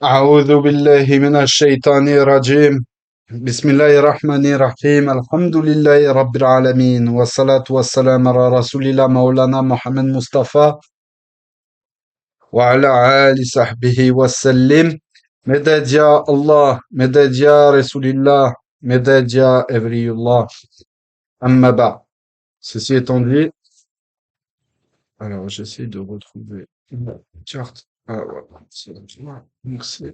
أعوذ بالله من الشيطان الرجيم. بسم الله الرحمن الرحيم. الحمد لله رب العالمين والصلاة والسلام على رسول الله مولانا محمد مصطفى وعلى آل صحبه وسلم. مدد يا الله، مدد يا رسول الله، مدد يا أولي الله. أما بعد. Ceci étant dit, alors j'essaie de retrouver la carte. Ah voilà, c'est là. Merci.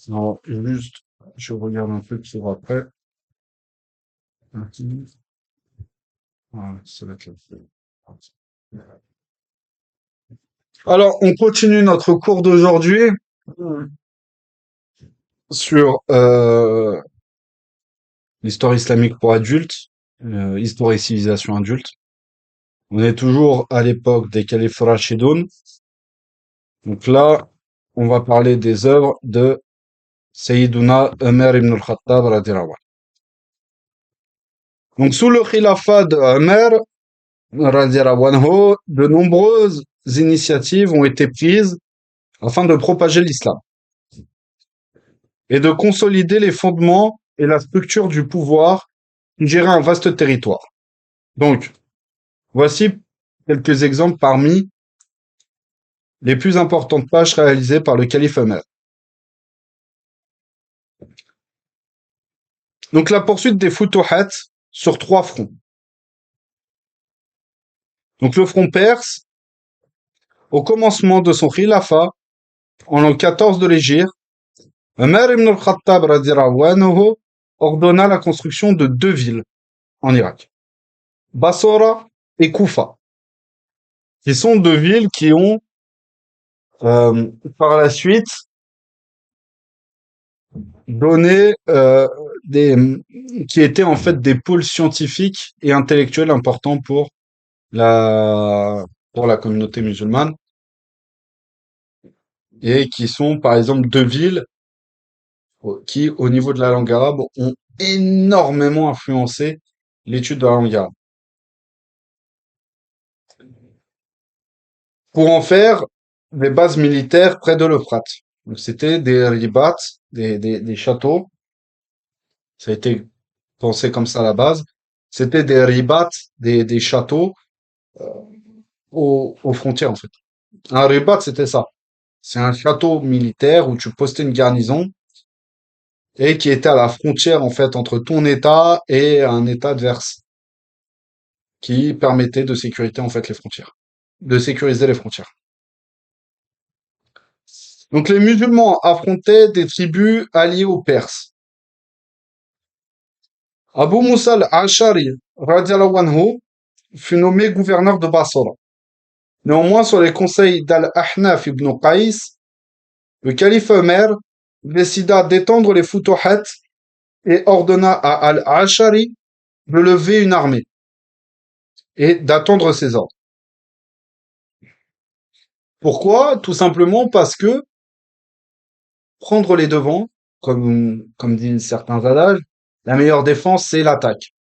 Non, juste, je regarde un peu sur après. Voilà, ça va être là. Alors, on continue notre cours d'aujourd'hui sur l'histoire islamique pour adultes, histoire et civilisation adulte. On est toujours à l'époque des califes Rachidun. Donc là, on va parler des œuvres de Sayyiduna Omer ibn al-Khattab radhiyallahu anhu. Donc sous le khilafat de Omer radhiyallahu anhu, de nombreuses initiatives ont été prises afin de propager l'islam et de consolider les fondements et la structure du pouvoir qui gérait un vaste territoire. Donc, voici quelques exemples parmi les plus importantes tâches réalisées par le calife Omer. Donc, la poursuite des Futuhat sur 3 fronts. Donc, le front perse, au commencement de son khilafa, en l'an 14 de l'Hégire, Omer ibn al-Khattab radhiyallahu anhu ordonna la construction de 2 villes en Irak, Bassora et Koufa, qui sont 2 villes qui ont par la suite donné qui étaient en fait des pôles scientifiques et intellectuels importants la pour la communauté musulmane et qui sont par exemple 2 villes qui au niveau de la langue arabe ont énormément influencé l'étude de la langue arabe. Pour en faire des bases militaires près de l'Euphrate. Donc c'était des ribats, des châteaux. Ça a été pensé comme ça à la base. C'était des ribats, des châteaux aux frontières en fait. Un ribat, c'était ça. C'est un château militaire où tu postais une garnison et qui était à la frontière en fait entre ton État et un État adverse, qui permettait de sécuriser en fait les frontières, de sécuriser les frontières. Donc les musulmans affrontaient des tribus alliées aux Perses. Abu Musa al-Ash'ari radiallahu anhu fut nommé gouverneur de Bassora. Néanmoins, sur les conseils d'Al-Ahnaf ibn Qais, le calife Omer décida d'étendre les Futuhat et ordonna à Al-Ash'ari de lever une armée et d'attendre ses ordres. Pourquoi? Tout simplement parce que prendre les devants, comme disent certains adages, la meilleure défense, c'est l'attaque.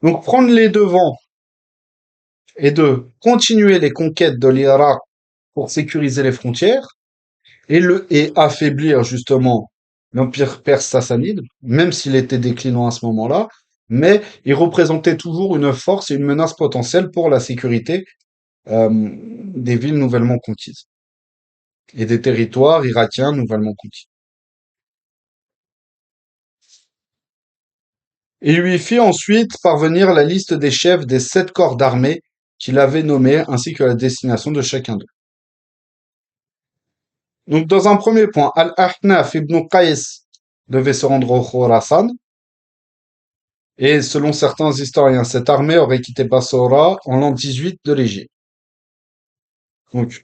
Donc prendre les devants et de continuer les conquêtes de l'Irak pour sécuriser les frontières et affaiblir justement l'empire perse sassanide, même s'il était déclinant à ce moment-là, mais il représentait toujours une force et une menace potentielle pour la sécurité des villes nouvellement conquises et des territoires irakiens nouvellement conquis. Il lui fit ensuite parvenir la liste des chefs des 7 corps d'armée qu'il avait nommés ainsi que la destination de chacun d'eux. Donc, dans un premier point, Al-Ahnaf ibn Qais devait se rendre au Khorasan, et selon certains historiens, cette armée aurait quitté Bassora en l'an 18 de l'Égypte. Donc,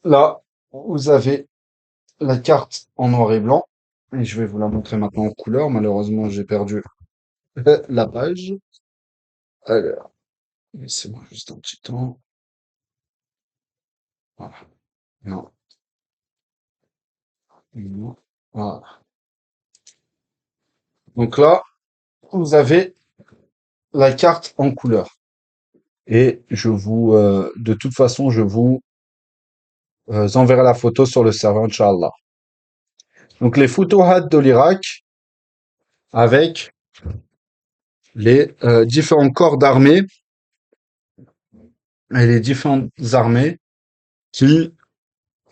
là, vous avez la carte en noir et blanc, et je vais vous la montrer maintenant en couleur. Malheureusement, j'ai perdu la page. Alors, laissez-moi juste un petit temps. Voilà. Non, non. Voilà. Donc là, vous avez la carte en couleur. Et de toute façon, je vous enverrai la photo sur le serveur, Inch'Allah. Donc, les Futuhat de l'Irak avec les différents corps d'armée et les différentes armées qui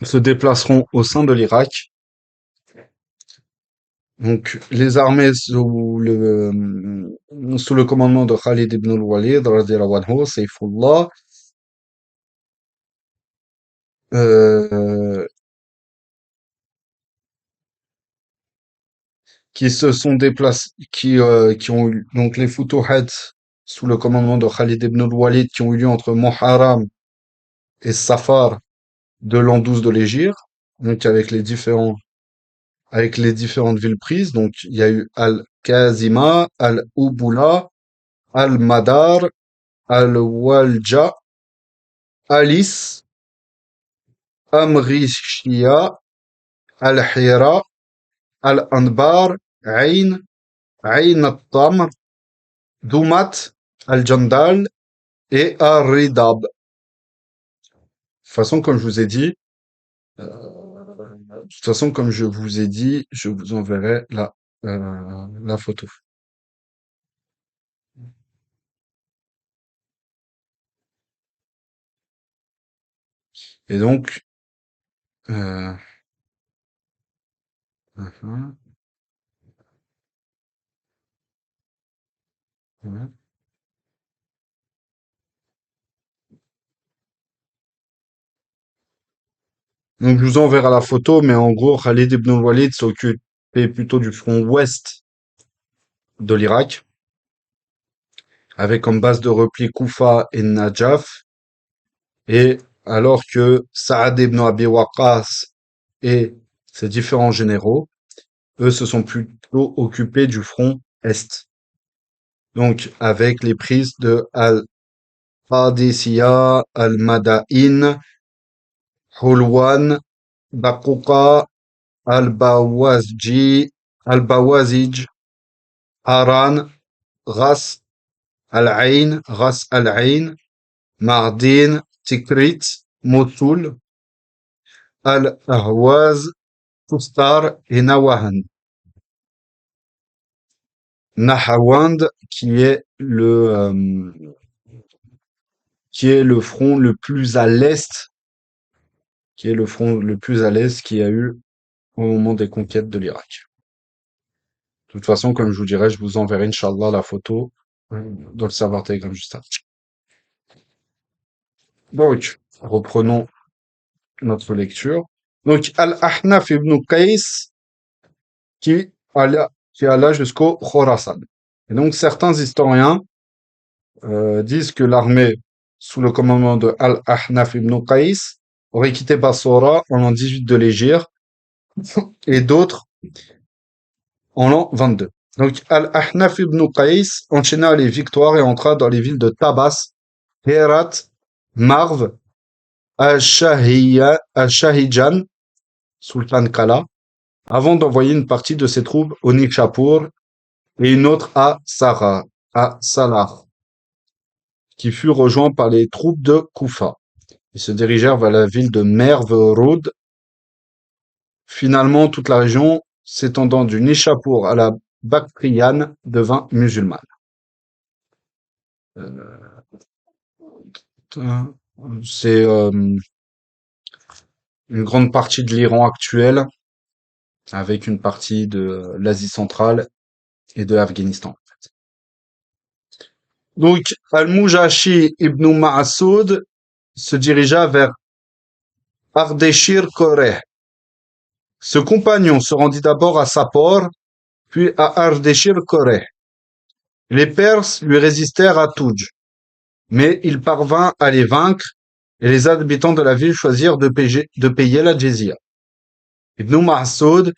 se déplaceront au sein de l'Irak. Donc, les armées sous le commandement de Khalid ibn al-Walid, radiyallahu anhu, Sayfullah, euh, qui se sont déplacés, qui ont eu, donc les Futuhat sous le commandement de Khalid ibn al-Walid, qui ont eu lieu entre Muharram et Safar de l'an 12 de l'Hégire, donc avec les différentes villes prises. Donc, il y a eu Al-Kazima, Al-Ubula, Al-Madar, Al-Walja, Alis, Amrishia, Al-Hira, Al-Anbar, Ain, Ain al-Tamr, Doumat, Al-Jandal et Ar-Ridab. De toute façon, comme je vous ai dit, je vous enverrai la photo. Et donc, euh, mhm, mhm. Donc, je vous enverrai la photo, mais en gros, Khalid ibn al-Walid s'occupait plutôt du front ouest de l'Irak, avec comme base de repli Koufa et Najaf, et alors que Saad ibn Abi Waqqas et ses différents généraux, eux, se sont plutôt occupés du front est. Donc, avec les prises de Al-Qadisiyah, Al-Madain, Hulwan, Baquqa, Al-Bawazji, Al-Bawazij, Haran, Ras Al-Ain, Ras Al-Ain, Mardin, Tikrit, Mosul, Al-Ahwaz, Tustar et Nawahan. Nahawand, qui est le front le plus à l'est, qui est le front le plus à l'est qu'il y a eu au moment des conquêtes de l'Irak. De toute façon, comme je vous dirai, je vous enverrai, Inch'Allah, la photo dans le serveur Telegram juste après. Donc, reprenons notre lecture. Donc, Al-Ahnaf ibn Qais, qui qui alla jusqu'au Khorasan. Et donc, certains historiens disent que l'armée sous le commandement de Al-Ahnaf ibn Qais aurait quitté Bassora en l'an 18 de l'Hégire et d'autres en l'an 22. Donc, Al-Ahnaf ibn Qais enchaîna les victoires et entra dans les villes de Tabas, Herat, Marv, Al-Shahijan, Sultan Kala, avant d'envoyer une partie de ses troupes au Nishapur et une autre à Salar, qui fut rejoint par les troupes de Koufa. Ils se dirigèrent vers la ville de Merv-Roud. Finalement, toute la région, s'étendant du Nishapur à la Bactriane, devint musulmane. C'est une grande partie de l'Iran actuel, avec une partie de l'Asie centrale et de l'Afghanistan. Donc, Al-Mujashi ibn Ma'soud se dirigea vers Ardeshir Koreh. Ce compagnon se rendit d'abord à Sapor, puis à Ardeshir Koreh. Les Perses lui résistèrent à Touj, mais il parvint à les vaincre et les habitants de la ville choisirent de payer la jizya. Ibn Ma'soud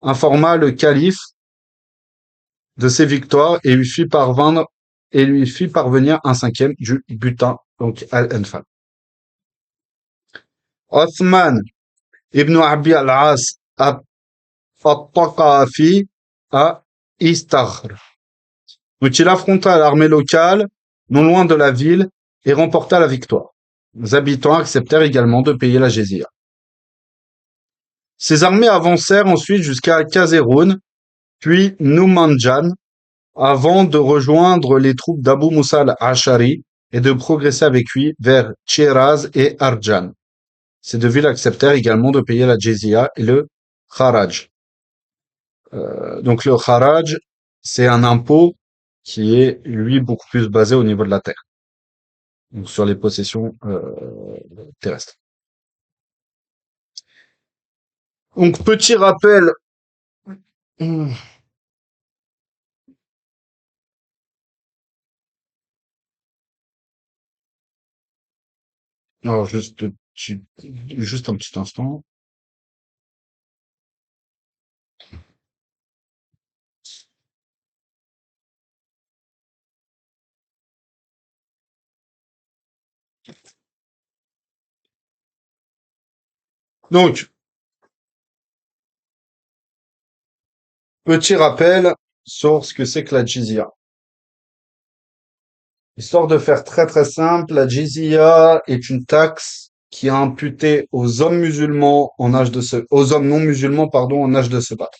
informa le calife de ses victoires et lui fit parvenir un cinquième du butin, donc Al-Anfal. Othman ibn Abi al-As al-Taqafi à Istakhr. Donc il affronta l'armée locale, non loin de la ville, et remporta la victoire. Les habitants acceptèrent également de payer la jizya. Ces armées avancèrent ensuite jusqu'à Kazerun, puis Numanjan, avant de rejoindre les troupes d'Abu Musa al-Ash'ari et de progresser avec lui vers Shiraz et Arjan. Ces deux villes acceptèrent également de payer la jizya et le kharaj. Donc le kharaj, c'est un impôt qui est, lui, beaucoup plus basé au niveau de la terre, donc sur les possessions terrestres. Donc petit rappel. Hmm. Alors juste un petit instant. Donc petit rappel sur ce que c'est que la jizya. Histoire de faire très très simple, la jizya est une taxe qui est imputée aux hommes musulmans aux hommes non musulmans, pardon, en âge de se battre.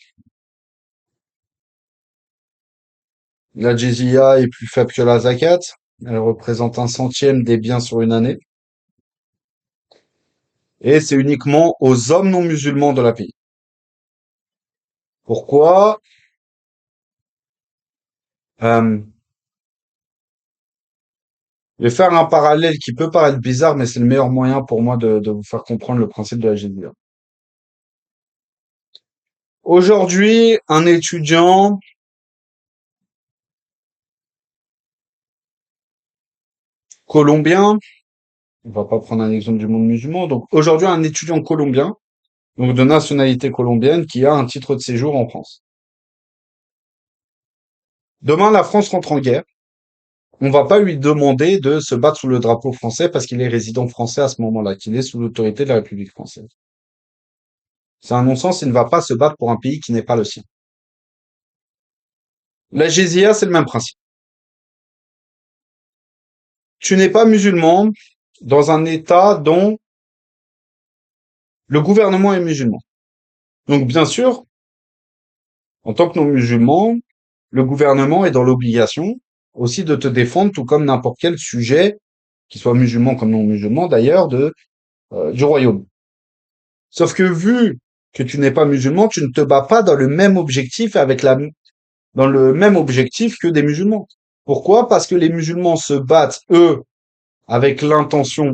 La jizya est plus faible que la zakat. Elle représente un centième des biens sur une année. Et c'est uniquement aux hommes non musulmans de la pays. Pourquoi? Euh, je vais faire un parallèle qui peut paraître bizarre, mais c'est le meilleur moyen pour moi de vous faire comprendre le principe de la jizya. Aujourd'hui, un étudiant colombien, on va pas prendre un exemple du monde musulman, donc aujourd'hui un étudiant colombien, donc de nationalité colombienne, qui a un titre de séjour en France. Demain, la France rentre en guerre. On va pas lui demander de se battre sous le drapeau français parce qu'il est résident français à ce moment-là, qu'il est sous l'autorité de la République française. C'est un non-sens, il ne va pas se battre pour un pays qui n'est pas le sien. La jizya, c'est le même principe. Tu n'es pas musulman dans un État dont le gouvernement est musulman. Donc, bien sûr, en tant que non-musulman, le gouvernement est dans l'obligation aussi de te défendre, tout comme n'importe quel sujet, qu'il soit musulman comme non musulman d'ailleurs, du royaume. Sauf que vu que tu n'es pas musulman, tu ne te bats pas dans le même objectif dans le même objectif que des musulmans. Pourquoi? Parce que les musulmans se battent, eux, avec l'intention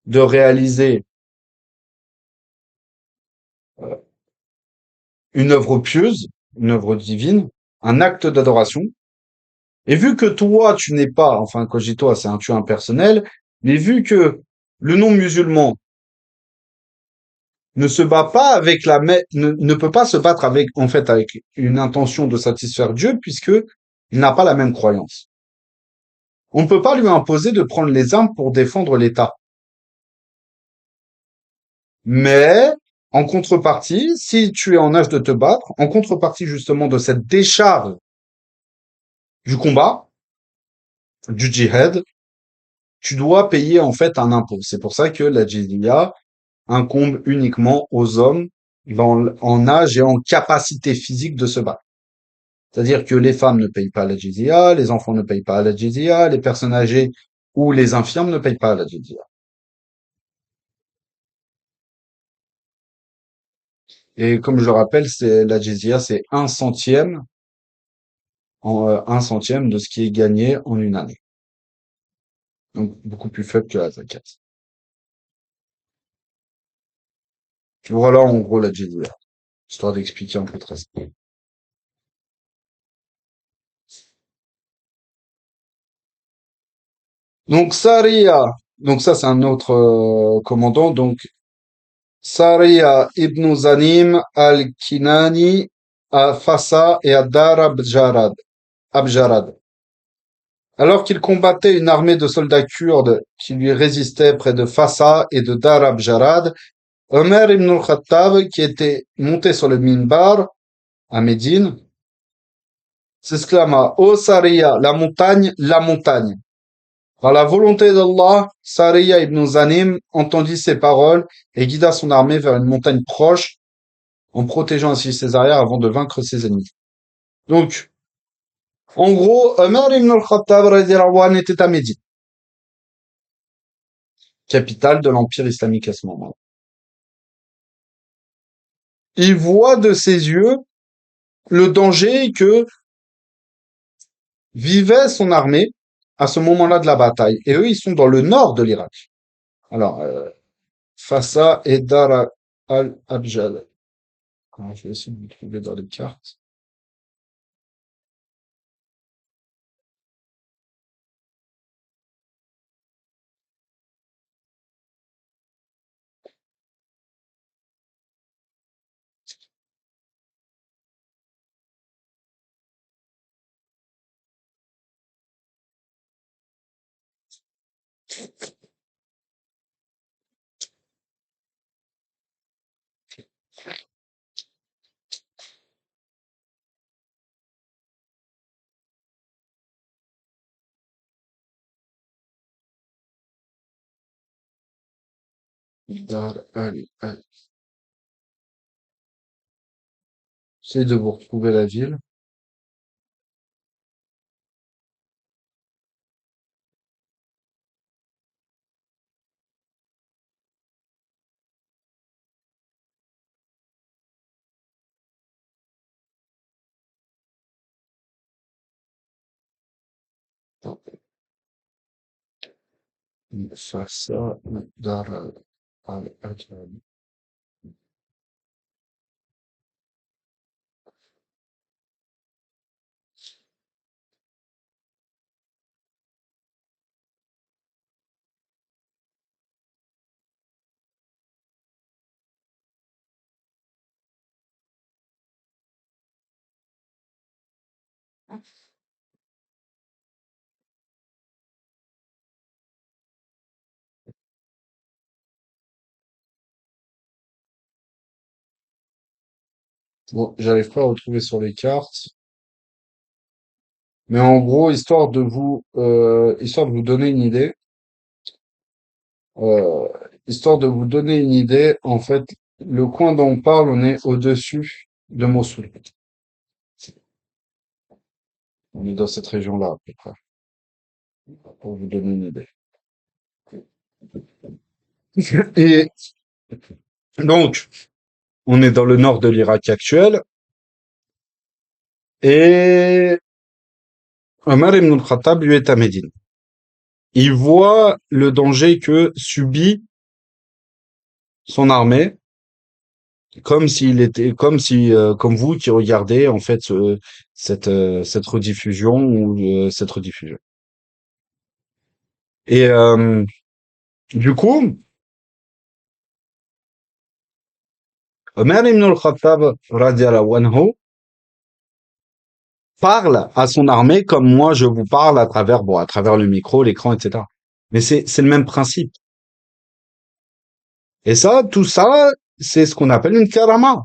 de réaliser euh, une œuvre pieuse, une œuvre divine, un acte d'adoration. Et vu que toi, tu n'es pas, enfin, quand je dis toi, c'est un tu impersonnel, mais vu que le non-musulman ne se bat pas avec ne peut pas se battre avec, en fait, avec une intention de satisfaire Dieu, puisque il n'a pas la même croyance. On ne peut pas lui imposer de prendre les armes pour défendre l'État. Mais, en contrepartie, si tu es en âge de te battre, en contrepartie justement de cette décharge du combat, du djihad, tu dois payer en fait un impôt. C'est pour ça que la jizya incombe uniquement aux hommes en âge et en capacité physique de se battre. C'est-à-dire que les femmes ne payent pas la jizya, les enfants ne payent pas la jizya, les personnes âgées ou les infirmes ne payent pas la jizya. Et comme je le rappelle, c'est la jizya, c'est un centième de ce qui est gagné en une année. Donc beaucoup plus faible que la zakat. Voilà en gros la jizya, histoire d'expliquer un peu très simple. Donc Sariya, donc ça c'est un autre commandant, donc Sariya ibn Zanim al-Kinani à Fassa et à Dar Abjarad. Alors qu'il combattait une armée de soldats kurdes qui lui résistaient près de Fassa et de Dar Abjarad, Omer ibn al-Khattab, qui était monté sur le minbar à Médine, s'exclama: Ô Sariya, la montagne, la montagne. Par la volonté d'Allah, Sariya ibn Zanim entendit ces paroles et guida son armée vers une montagne proche en protégeant ainsi ses arrières avant de vaincre ses ennemis. Donc, en gros, Omar ibn al-Khattab radiyallahu anhu était à Médine, capitale de l'Empire islamique à ce moment-là. Il voit de ses yeux le danger que vivait son armée à ce moment-là de la bataille. Et eux, ils sont dans le nord de l'Irak. Alors, Fassa et Dar al-Abjal. Je vais essayer de le trouver dans les cartes. Dar al-Abjal. J'essaie de vous retrouver la ville. Fassa, Dar al-Abjal. Bon, j'arrive pas à retrouver sur les cartes. Mais en gros, histoire de vous donner une idée, euh, histoire de vous donner une idée, en fait, le coin dont on parle, on est au-dessus de Mossoul. On est dans cette région-là, à peu près, pour vous donner une idée. Et donc, on est dans le nord de l'Irak actuel, et Omar ibn al-Khattab, lui, est à Médine. Il voit le danger que subit son armée, comme vous qui regardez, en fait, cette rediffusion ou cette rediffusion. Et du coup, Omar ibn al-Khattab, radiallahu anhu, parle à son armée comme moi je vous parle à travers le micro, l'écran, etc. Mais c'est le même principe. Et ça, tout ça, c'est ce qu'on appelle une karama.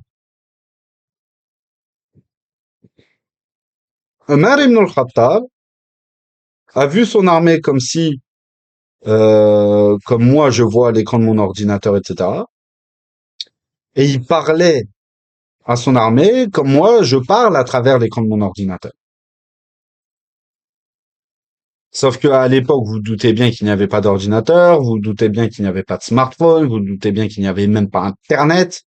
Omar ibn al-Khattab a vu son armée comme moi je vois à l'écran de mon ordinateur, etc. Et il parlait à son armée comme moi je parle à travers l'écran de mon ordinateur. Sauf qu'à l'époque, vous doutez bien qu'il n'y avait pas d'ordinateur, vous doutez bien qu'il n'y avait pas de smartphone, vous doutez bien qu'il n'y avait même pas Internet.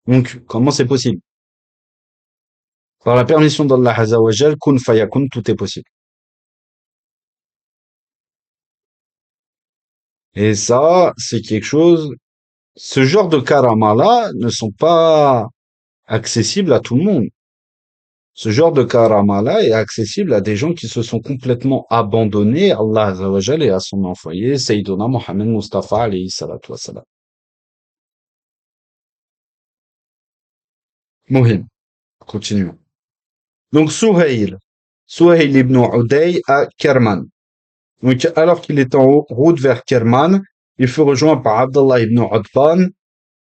Donc, comment c'est possible? Par la permission d'Allah Azza wa Jal, kun fayakun, tout est possible. Et ça, c'est quelque chose, ce genre de karama-là ne sont pas accessibles à tout le monde. Ce genre de karama-là est accessible à des gens qui se sont complètement abandonnés à Allah Azza wa Jal et à son envoyé, Sayyiduna Mohammed Mustafa alayhi salatu wassalam. Mohim. Continuons. Donc, Souhail ibn Uday à Kerman. Donc, alors qu'il est en route vers Kerman, il fut rejoint par Abdallah ibn Utban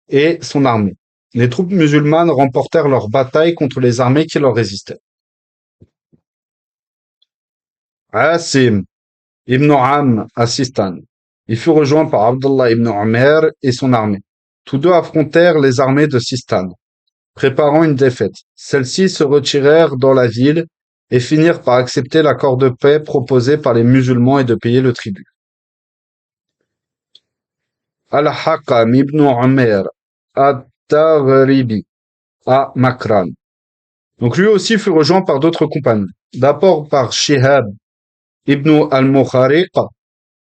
et son armée. Les troupes musulmanes remportèrent leur bataille contre les armées qui leur résistaient. Asim ibn Am à Sistan. Il fut rejoint par Abdullah ibn Omer et son armée. Tous deux affrontèrent les armées de Sistan, préparant une défaite. Celles-ci se retirèrent dans la ville et finirent par accepter l'accord de paix proposé par les musulmans et de payer le tribut. Al-Hakam ibn Omer at-Taghribi à Makran. Donc lui aussi fut rejoint par d'autres compagnons. D'abord par Shihab ibn al-Mukhariq,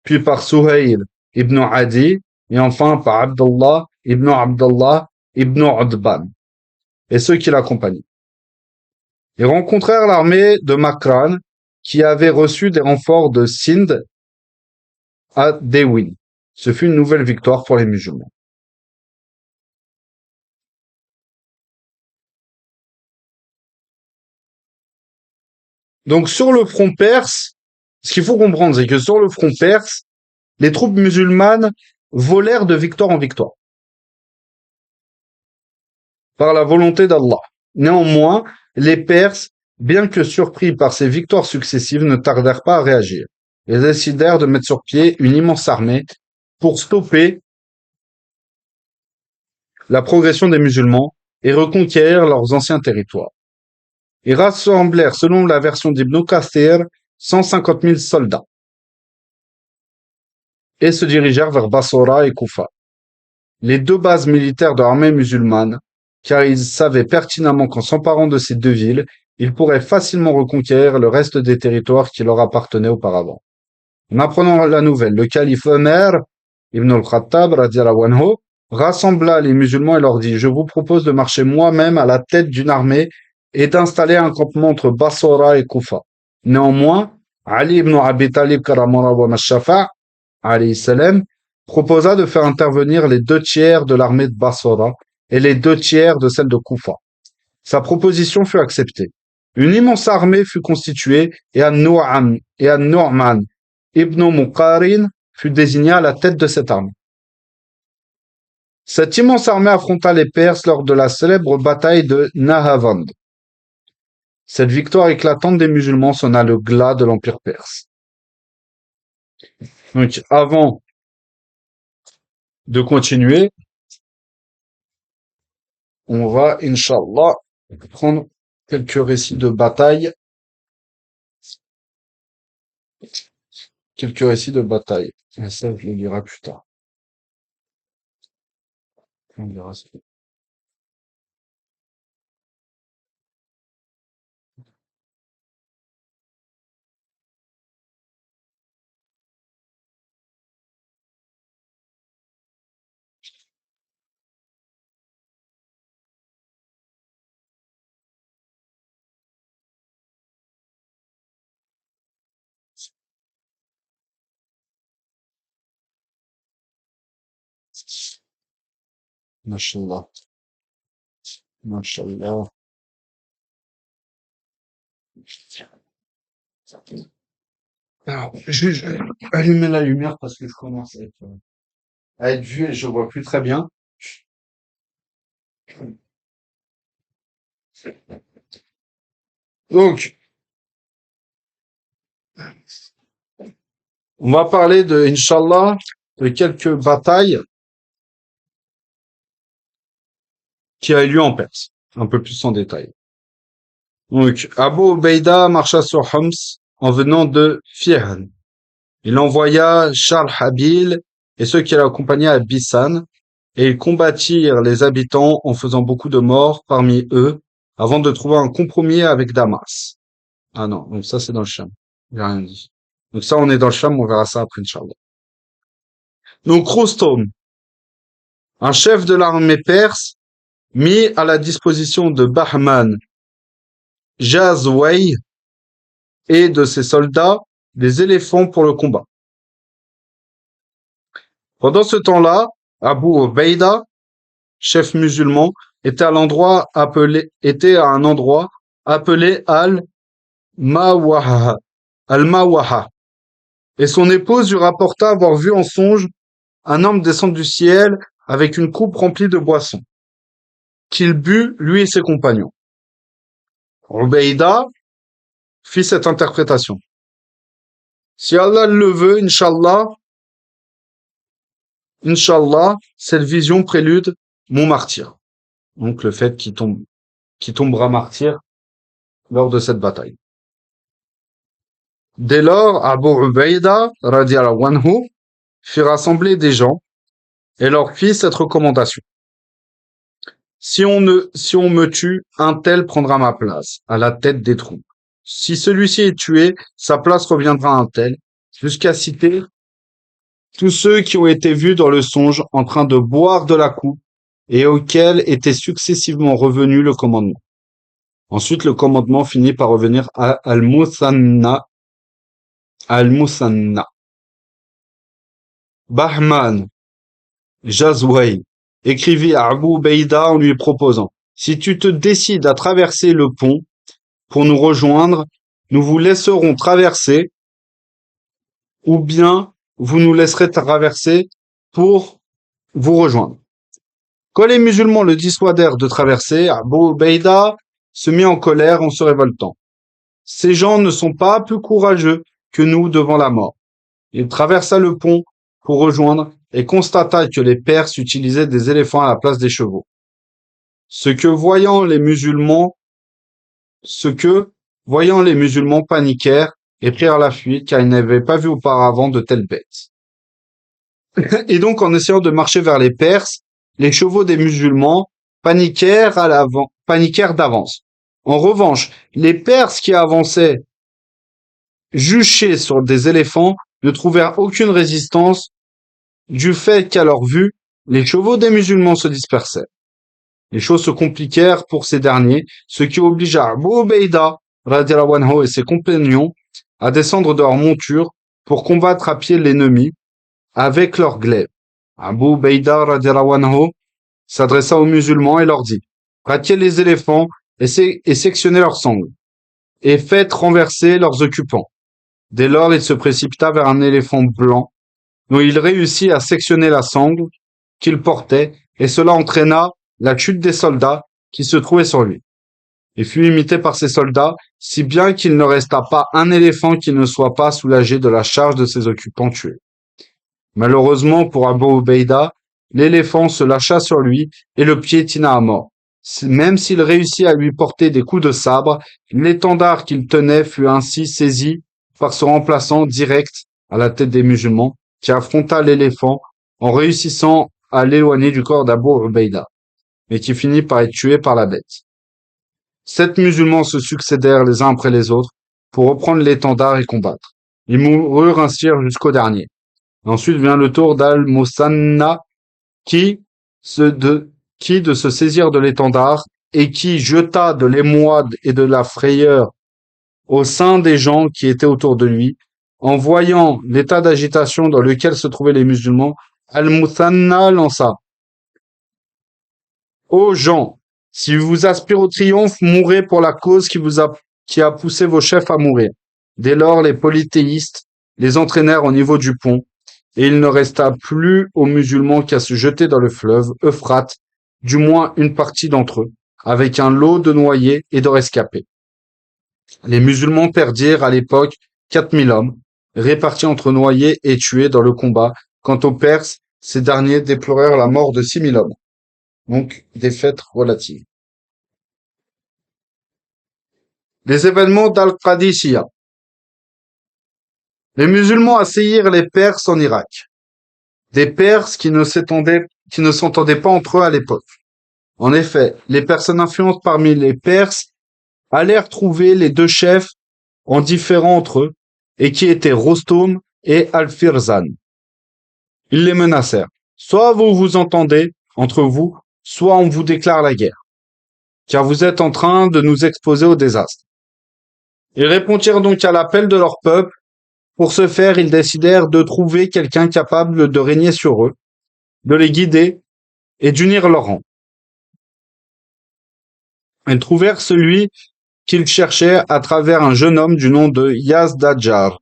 puis par Suhayl ibn Adi, et enfin par Abdullah ibn Udban, et ceux qui l'accompagnaient. Ils rencontrèrent l'armée de Makran, qui avait reçu des renforts de Sind à Dewin. Ce fut une nouvelle victoire pour les musulmans. Donc sur le front perse, ce qu'il faut comprendre, c'est que sur le front perse, les troupes musulmanes volèrent de victoire en victoire, par la volonté d'Allah. Néanmoins, les Perses, bien que surpris par ces victoires successives, ne tardèrent pas à réagir. Ils décidèrent de mettre sur pied une immense armée pour stopper la progression des musulmans et reconquérir leurs anciens territoires. Ils rassemblèrent, selon la version d'Ibn Kathir, 150 000 soldats et se dirigèrent vers Bassora et Koufa, les deux bases militaires de l'armée musulmane, car ils savaient pertinemment qu'en s'emparant de ces deux villes, ils pourraient facilement reconquérir le reste des territoires qui leur appartenaient auparavant. En apprenant la nouvelle, le calife Omer ibn al-Khattab radiyallahu anhu rassembla les musulmans et leur dit: Je vous propose de marcher moi-même à la tête d'une armée et d'installer un campement entre Bassora et Koufa. Néanmoins, Ali ibn Abi Talib karamallahu wa Shafa' alayhi salam proposa de faire intervenir les 2 tiers de l'armée de Bassora et les 2 tiers de celle de Koufa. Sa proposition fut acceptée. Une immense armée fut constituée et An-Nu'man ibn Muqarin fut désigné à la tête de cette armée. Cette immense armée affronta les Perses lors de la célèbre bataille de Nahavand. Cette victoire éclatante des musulmans sonna le glas de l'Empire perse. Donc, avant de continuer, on va, Inch'Allah, prendre quelques récits de bataille. Quelques récits de bataille. Et ça, je le dirai plus tard. On verra ça. Mashallah. Mashallah. Alors, je vais allumer la lumière parce que je commence à être vu et je vois plus très bien. Donc, on va parler de, Inch'Allah, de quelques batailles qui a eu lieu en Perse. Un peu plus en détail. Donc, Abu Ubaïda marcha sur Homs en venant de Fihan. Il envoya Charles Habil et ceux qui l'accompagnaient à Bissan, et ils combattirent les habitants en faisant beaucoup de morts parmi eux, avant de trouver un compromis avec Damas. Ah non, donc ça c'est dans le Sham. J'ai rien dit. Donc ça on est dans le Sham, on verra ça après Inch'Allah. Donc Rostom, un chef de l'armée perse, mis à la disposition de Bahman Jazouai et de ses soldats des éléphants pour le combat. Pendant ce temps-là, Abu Ubaïda, chef musulman, était à un endroit appelé Al-Mawaha. Al-Mawaha. Et son épouse lui rapporta avoir vu en songe un homme descendre du ciel avec une coupe remplie de boissons, qu'il but, lui et ses compagnons. Ubaïda fit cette interprétation. Si Allah le veut, Inch'Allah, cette vision prélude mon martyr. Donc le fait qu'il tombera martyr lors de cette bataille. Dès lors, Abu Ubaïda, radiallahu anhu, fit rassembler des gens et leur fit cette recommandation. Si on me tue, un tel prendra ma place, à la tête des troupes. Si celui-ci est tué, sa place reviendra à un tel, jusqu'à citer tous ceux qui ont été vus dans le songe en train de boire de la coupe et auxquels était successivement revenu le commandement. Ensuite, le commandement finit par revenir à Al-Muthanna. Bahman Jazouaï écrivit à Abu Ubaïda en lui proposant: si tu te décides à traverser le pont pour nous rejoindre, nous vous laisserons traverser, ou bien vous nous laisserez traverser pour vous rejoindre. Quand les musulmans le dissuadèrent de traverser, Abu Ubaïda se mit en colère en se révoltant. Ces gens ne sont pas plus courageux que nous devant la mort. Il traversa le pont pour rejoindre et constata que les Perses utilisaient des éléphants à la place des chevaux. Ce que, voyant les musulmans paniquèrent et prirent la fuite car ils n'avaient pas vu auparavant de telles bêtes. Et donc, en essayant de marcher vers les Perses, les chevaux des musulmans paniquèrent d'avance. En revanche, les Perses qui avançaient juchés sur des éléphants ne trouvèrent aucune résistance du fait qu'à leur vue, les chevaux des musulmans se dispersaient. Les choses se compliquèrent pour ces derniers, ce qui obligea Abu Ubaïda radiallahu anhu et ses compagnons à descendre de leur monture pour combattre à pied l'ennemi avec leurs glaives. Abu Ubaïda radiallahu anhu s'adressa aux musulmans et leur dit: braquez les éléphants et sectionnez leurs sangles, et faites renverser leurs occupants. Dès lors, il se précipita vers un éléphant blanc, dont il réussit à sectionner la sangle qu'il portait, et cela entraîna la chute des soldats qui se trouvaient sur lui. Il fut imité par ces soldats, si bien qu'il ne resta pas un éléphant qui ne soit pas soulagé de la charge de ses occupants tués. Malheureusement pour Abu Ubaïda, l'éléphant se lâcha sur lui et le piétina à mort. Même s'il réussit à lui porter des coups de sabre, l'étendard qu'il tenait fut ainsi saisi par son remplaçant direct à la tête des musulmans, qui affronta l'éléphant en réussissant à l'éloigner du corps d'Abu Ubaïda, mais qui finit par être tué par la bête. 7 musulmans se succédèrent les uns après les autres pour reprendre l'étendard et combattre. Ils moururent ainsi jusqu'au dernier. Ensuite vient le tour d'Al-Musanna qui de se saisir de l'étendard et qui jeta de l'émoi et de la frayeur au sein des gens qui étaient autour de lui. En voyant l'état d'agitation dans lequel se trouvaient les musulmans, Al-Muthanna lança: ô gens, si vous aspirez au triomphe, mourrez pour la cause qui a poussé vos chefs à mourir. Dès lors, les polythéistes les entraînèrent au niveau du pont, et il ne resta plus aux musulmans qu'à se jeter dans le fleuve Euphrate, du moins une partie d'entre eux, avec un lot de noyés et de rescapés. Les musulmans perdirent à l'époque 4000 hommes, répartis entre noyés et tués dans le combat. Quant aux Perses, ces derniers déplorèrent la mort de 6000 hommes. Donc, défaite relative. Les événements d'Al-Qadisiyah. Les musulmans assaillirent les Perses en Irak. Des Perses qui ne s'entendaient pas entre eux à l'époque. En effet, les personnes influentes parmi les Perses allèrent trouver les deux chefs en différent entre eux, et qui étaient Rostom et Al-Firzan. Ils les menacèrent: soit vous vous entendez entre vous, soit on vous déclare la guerre, car vous êtes en train de nous exposer au désastre. Ils répondirent donc à l'appel de leur peuple. Pour ce faire, ils décidèrent de trouver quelqu'un capable de régner sur eux, de les guider et d'unir leurs rangs. Ils trouvèrent celui qu'ils cherchaient à travers un jeune homme du nom de Yazdajard.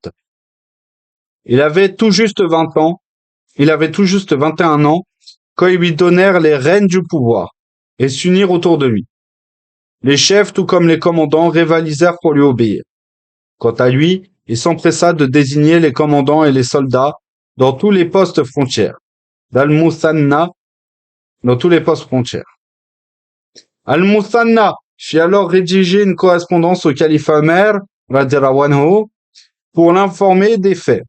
Il avait tout juste 21 ans quand ils lui donnèrent les rênes du pouvoir et s'unirent autour de lui. Les chefs, tout comme les commandants, rivalisèrent pour lui obéir. Quant à lui, et s'empressa de désigner les commandants et les soldats dans tous les postes frontières d'Al-Muthanna, dans tous les postes frontières. Al-Muthanna fit alors rédiger une correspondance au calife Omer, radiallahu anhu, pour l'informer des faits.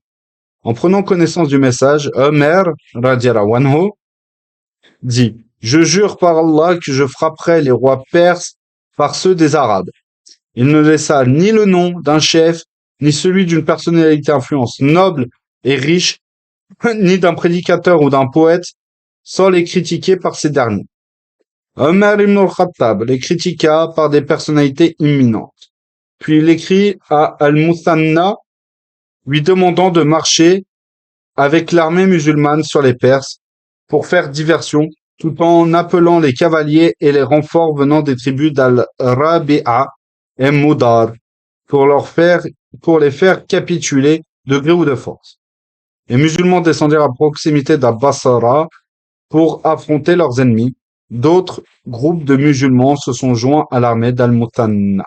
En prenant connaissance du message, Omer, radiallahu anhu, dit: Je jure par Allah que je frapperai les rois perses par ceux des Arabes. Il ne laissa ni le nom d'un chef, ni celui d'une personnalité d'influence noble et riche, ni d'un prédicateur ou d'un poète, sans les critiquer par ces derniers. Omar ibn al-Khattab les critiqua par des personnalités imminentes. Puis il écrit à Al-Muthanna, lui demandant de marcher avec l'armée musulmane sur les Perses pour faire diversion, tout en appelant les cavaliers et les renforts venant des tribus d'Al-Rabi'a et Mudar pour les faire capituler de gré ou de force. Les musulmans descendirent à proximité d'Al-Basra pour affronter leurs ennemis. D'autres groupes de musulmans se sont joints à l'armée d'Al-Muthanna.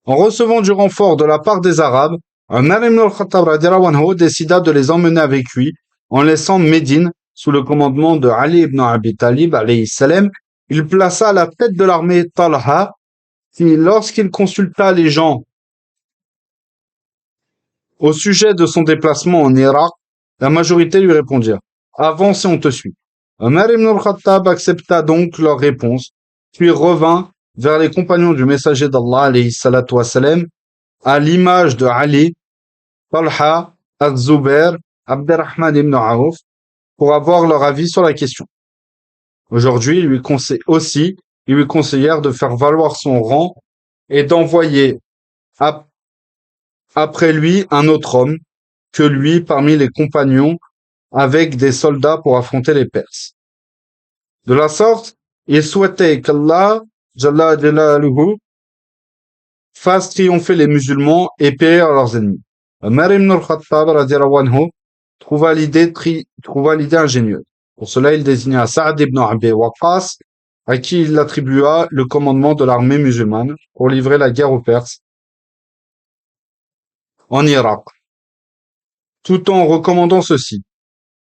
En recevant du renfort de la part des Arabes, Omar ibn al-Khattab radiallahu anhu décida de les emmener avec lui en laissant Médine sous le commandement de Ali ibn Abi Talib alayhi salam. Il plaça à la tête de l'armée Talha qui, lorsqu'il consulta les gens au sujet de son déplacement en Irak, la majorité lui répondirent: Avance et on te suit. Omar ibn al-Khattab accepta donc leur réponse, puis revint vers les compagnons du messager d'Allah alayhi salatu wassalam, à l'image de Ali, Talha, Az-Zubair, Abderrahman ibn Auf, pour avoir leur avis sur la question. Aujourd'hui, ils lui conseillèrent de faire valoir son rang et d'envoyer après lui un autre homme que lui parmi les compagnons avec des soldats pour affronter les Perses. De la sorte, ils souhaitaient qu'Allah Jalla Jalaluhu fasse triompher les musulmans et périr leurs ennemis. Omar ibn al-Khattab radiallahu anhu trouva l'idée ingénieuse. Pour cela, il désigna Sa'd ibn Abi Waqqas, à qui il attribua le commandement de l'armée musulmane pour livrer la guerre aux Perses en Irak, tout en recommandant ceci: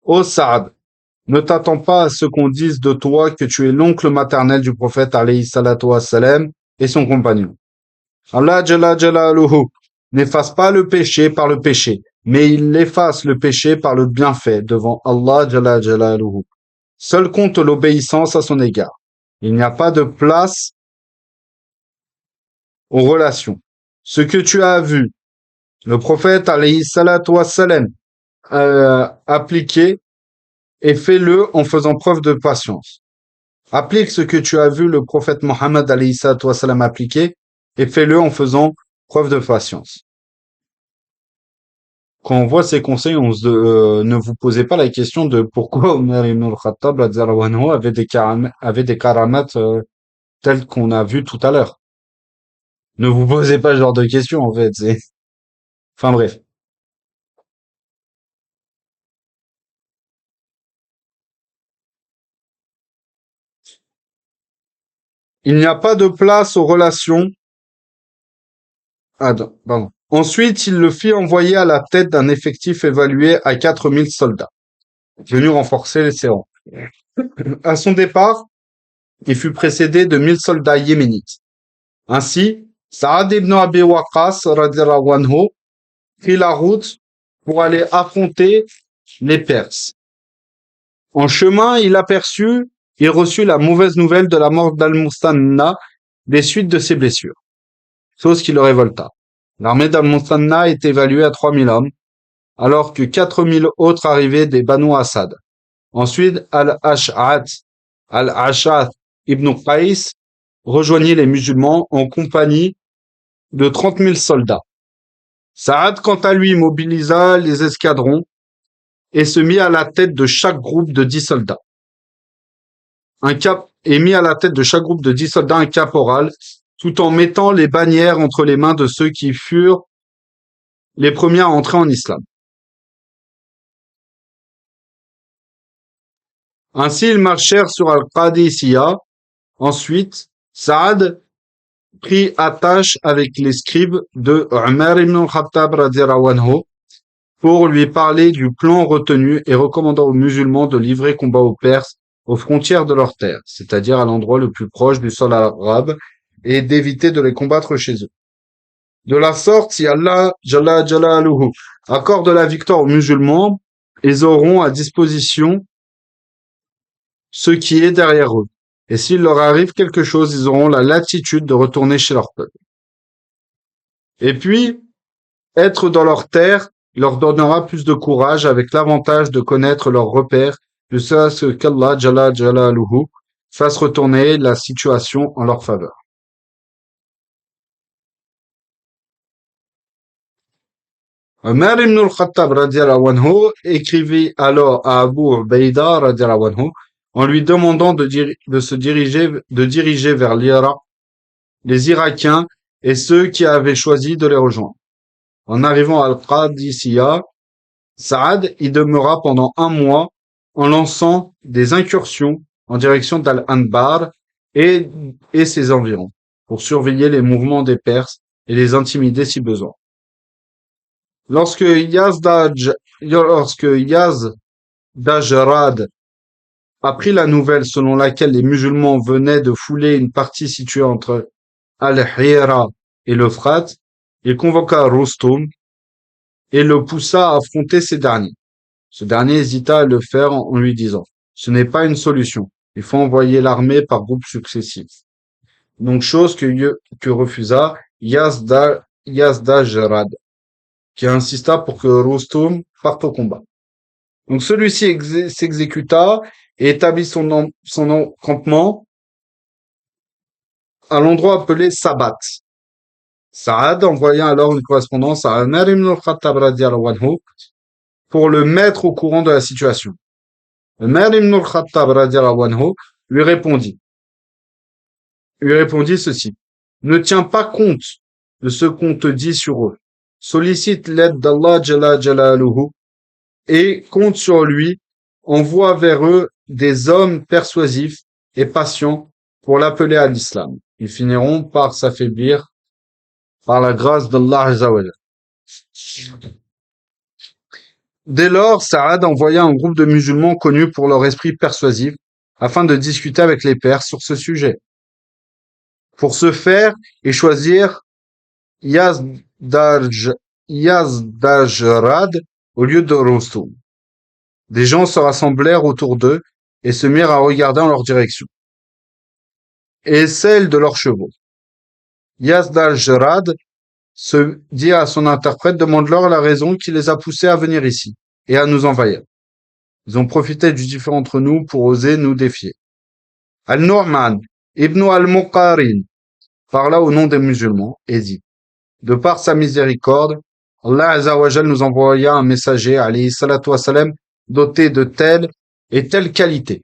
Ô Sa'd, ne t'attends pas à ce qu'on dise de toi que tu es l'oncle maternel du prophète alayhi salatu wassalam et son compagnon. Allah Jalla Jalaluhu n'efface pas le péché par le péché, mais il efface le péché par le bienfait devant Allah Jalla Jalaluhu. Seul compte l'obéissance à son égard. Il n'y a pas de place aux relations. Ce que tu as vu le prophète alayhi salatu wassalam appliquer, et fais-le en faisant preuve de patience. Applique ce que tu as vu le prophète Mohammed alayhi salatu wassalam appliquer, et fais-le en faisant preuve de patience. Quand on voit ces conseils, ne vous posez pas la question de pourquoi Omar ibn al-Khattab radhiyallahu anhu avait des karamats tels qu'on a vu tout à l'heure. Ne vous posez pas ce genre de questions, en fait. Enfin bref. Il n'y a pas de place aux relations. Pardon. Ensuite, il le fit envoyer à la tête d'un effectif évalué à 4000 soldats, venus renforcer ses rangs. À son départ, il fut précédé de 1000 soldats yéménites. Ainsi, Saad ibn Abi Waqqas radhiyallahu anhu prit la route pour aller affronter les Perses. En chemin, il reçut la mauvaise nouvelle de la mort d'Al-Muthanna des suites de ses blessures, chose qui le révolta. L'armée d'Al-Muthanna est évaluée à 3000 hommes, alors que 4000 autres arrivaient des Banu Asad. Ensuite, Al-Ash'ath ibn Qais rejoignit les musulmans en compagnie de 30 000 soldats. Saad, quant à lui, mobilisa les escadrons et se mit à la tête de chaque groupe de 10 soldats. Mit à la tête de chaque groupe de 10 soldats un caporal, tout en mettant les bannières entre les mains de ceux qui furent les premiers à entrer en islam. Ainsi, ils marchèrent sur Al-Qadisiyah. Ensuite, Saad prit attache avec les scribes de Umar ibn al-Khattab radhiyallahu anhu pour lui parler du plan retenu et recommandant aux musulmans de livrer combat aux Perses aux frontières de leur terre, c'est-à-dire à l'endroit le plus proche du sol arabe, et d'éviter de les combattre chez eux. De la sorte, si Allah Jalla Jalaluhu accorde la victoire aux musulmans, ils auront à disposition ce qui est derrière eux. Et s'il leur arrive quelque chose, ils auront la latitude de retourner chez leur peuple. Et puis, être dans leur terre leur donnera plus de courage avec l'avantage de connaître leurs repères, jusqu'à ce qu'Allah Jalla Jalaluhu fasse retourner la situation en leur faveur. Omar ibn al-Khattab radiyallahu anhu écrivit alors à Abu Ubaïda radiyallahu anhu en lui demandant de diriger vers l'Irak les Irakiens et ceux qui avaient choisi de les rejoindre. En arrivant à Al-Qadisiyah, Saad y demeura pendant un mois en lançant des incursions en direction d'Al-Anbar et ses environs pour surveiller les mouvements des Perses et les intimider si besoin. Lorsque Yazdajrad apprit la nouvelle selon laquelle les musulmans venaient de fouler une partie située entre Al-Hira et l'Euphrate, il convoqua Rustum et le poussa à affronter ces derniers. Ce dernier hésita à le faire en lui disant: ce n'est pas une solution, il faut envoyer l'armée par groupes successifs. Donc chose que refusa Yazdajrad, qui insista pour que Rustum parte au combat. Donc celui-ci s'exécuta et établit son campement à l'endroit appelé Sabat. Saad envoya alors une correspondance à Umar ibn al-Khattab radiyallahu anhu pour le mettre au courant de la situation. Umar ibn al-Khattab radiyallahu anhu lui répondit ceci: ne tiens pas compte de ce qu'on te dit sur eux. Sollicite l'aide d'Allah Jalla Jalaluhu et compte sur lui, envoie vers eux des hommes persuasifs et patients pour l'appeler à l'islam. Ils finiront par s'affaiblir par la grâce d'Allah Azza wa Jalla. Dès lors, Saad envoya un groupe de musulmans connus pour leur esprit persuasif afin de discuter avec les Perses sur ce sujet. Pour ce faire et choisir Yazdajrad au lieu de Rustum. Des gens se rassemblèrent autour d'eux et se mirent à regarder en leur direction, et celle de leurs chevaux. Yazdajrad se dit à son interprète: demande-leur la raison qui les a poussés à venir ici et à nous envahir. Ils ont profité du différend entre nous pour oser nous défier. Al-Nu'man ibn al-Muqarin parla au nom des musulmans et dit: de par sa miséricorde, Allah Azza wa Jal nous envoya un messager, alayhi salatu wassalam, doté de telle et telle qualité.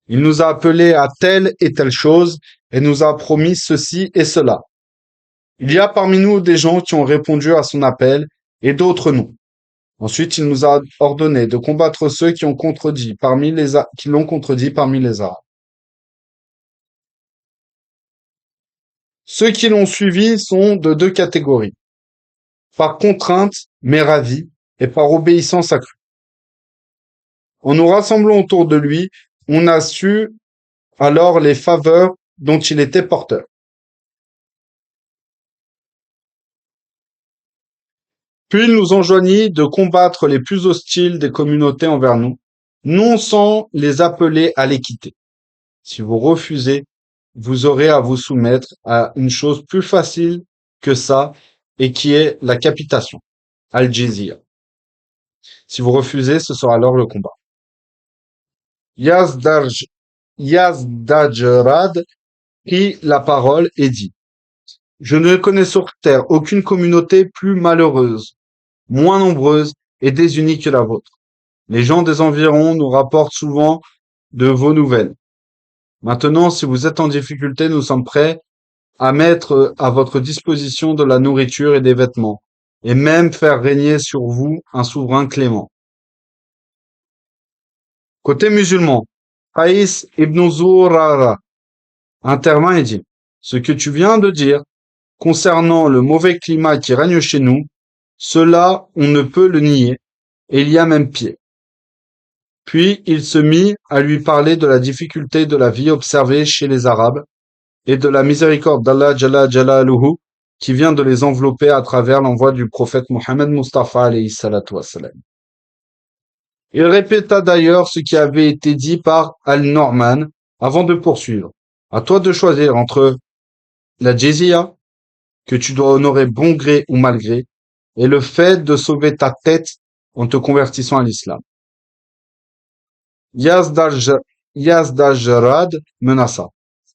Il nous a appelés à telle et telle chose et nous a promis ceci et cela. Il y a parmi nous des gens qui ont répondu à son appel et d'autres non. Ensuite, il nous a ordonné de combattre ceux qui l'ont contredit parmi les Arabes. Ceux qui l'ont suivi sont de deux catégories: par contrainte, mais ravis, et par obéissance accrue. En nous rassemblant autour de lui, on a su alors les faveurs dont il était porteur. Puis il nous enjoignit de combattre les plus hostiles des communautés envers nous, non sans les appeler à l'équité. Si vous refusez, vous aurez à vous soumettre à une chose plus facile que ça, et qui est la capitation, al-jizya. Si vous refusez, ce sera alors le combat. Yazdajrad prit la parole et dit: je ne connais sur terre aucune communauté plus malheureuse, moins nombreuse et désunie que la vôtre. Les gens des environs nous rapportent souvent de vos nouvelles. Maintenant, si vous êtes en difficulté, nous sommes prêts à mettre à votre disposition de la nourriture et des vêtements, et même faire régner sur vous un souverain clément. Côté musulman, Haïs ibn Zurara intervint et dit: ce que tu viens de dire concernant le mauvais climat qui règne chez nous, cela on ne peut le nier, et il y a même pire. Puis il se mit à lui parler de la difficulté de la vie observée chez les Arabes et de la miséricorde d'Allah Jalla Jalaluhu qui vient de les envelopper à travers l'envoi du prophète Mohammed Mustafa alayhi salatu wassalam. Il répéta d'ailleurs ce qui avait été dit par Al-Norman avant de poursuivre. À toi de choisir entre la jizya, que tu dois honorer bon gré ou mal gré, et le fait de sauver ta tête en te convertissant à l'islam. Yazdajrad menaça.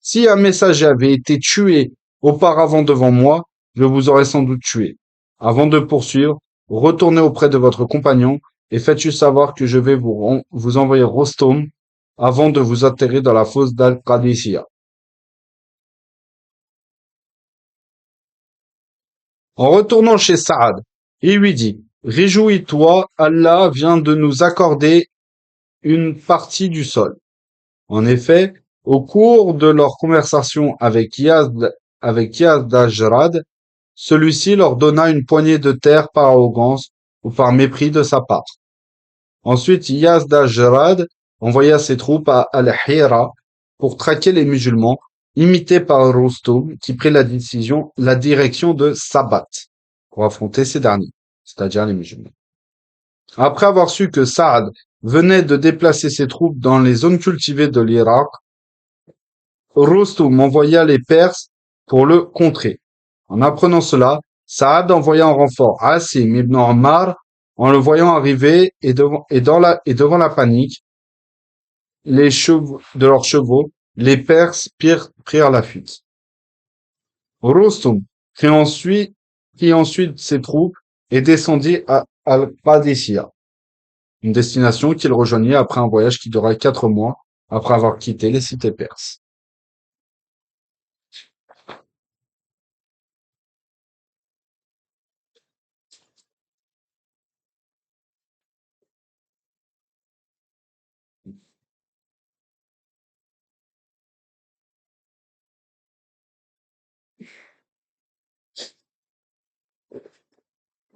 Si un messager avait été tué auparavant devant moi, je vous aurais sans doute tué. Avant de poursuivre, retournez auprès de votre compagnon et faites-lui savoir que je vais vous envoyer Rostom avant de vous atterrer dans la fosse d'Al-Qadisiyah. En retournant chez Saad, il lui dit, réjouis-toi, Allah vient de nous accorder une partie du sol. En effet, au cours de leur conversation avec Yazdajrad, celui-ci leur donna une poignée de terre par arrogance ou par mépris de sa part. Ensuite, Yazdajrad envoya ses troupes à Al-Hira pour traquer les musulmans, imités par Rustum, qui prit la direction de Sabat pour affronter ces derniers, c'est-à-dire les musulmans. Après avoir su que Saad venait de déplacer ses troupes dans les zones cultivées de l'Irak, Rustum envoya les Perses pour le contrer. En apprenant cela, Saad envoya en renfort Asim ibn Ammar en le voyant arriver et devant la panique de leurs chevaux, les Perses prirent la fuite. Rustum prit ensuite ses troupes et descendit à Al-Qadisiyah, une destination qu'il rejoignit après un voyage qui dura 4 mois après avoir quitté les cités perses.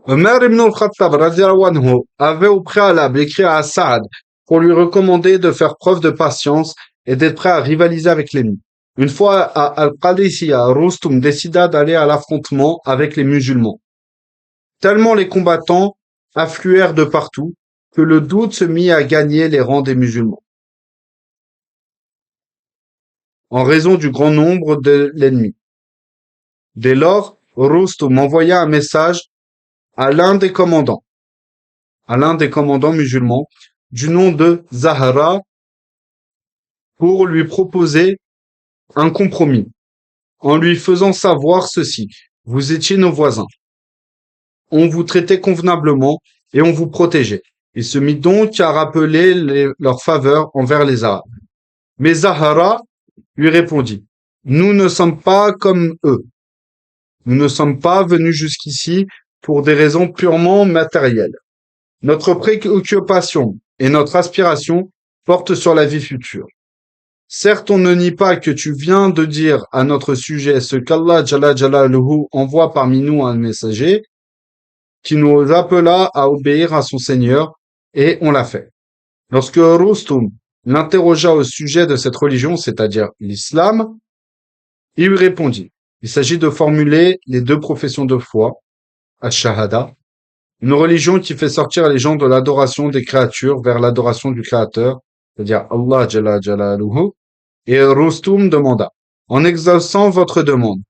Omer ibn al-Khattab radiallahu anhu avait au préalable écrit à Saad pour lui recommander de faire preuve de patience et d'être prêt à rivaliser avec l'ennemi. Une fois à Al-Qadisiyah, Rustum décida d'aller à l'affrontement avec les musulmans. Tellement les combattants affluèrent de partout que le doute se mit à gagner les rangs des musulmans, en raison du grand nombre de l'ennemi. Dès lors, Rustum envoya un message à l'un des commandants musulmans, du nom de Zahra, pour lui proposer un compromis, en lui faisant savoir ceci: vous étiez nos voisins, on vous traitait convenablement et on vous protégeait. Il se mit donc à rappeler leurs faveurs envers les Arabes. Mais Zahra lui répondit: nous ne sommes pas comme eux. Nous ne sommes pas venus jusqu'ici pour des raisons purement matérielles. Notre préoccupation et notre aspiration portent sur la vie future. Certes, on ne nie pas que tu viens de dire à notre sujet ce qu'Allah Jalla Jalaluhu envoie parmi nous un messager qui nous appela à obéir à son Seigneur, et on l'a fait. Lorsque Rustum l'interrogea au sujet de cette religion, c'est-à-dire l'islam, il lui répondit: il s'agit de formuler les 2 professions de foi, ash-shahada, une religion qui fait sortir les gens de l'adoration des créatures vers l'adoration du Créateur, c'est-à-dire Allah Jalla Jalaluhu. Et Rustum demanda: en exaucant votre demande,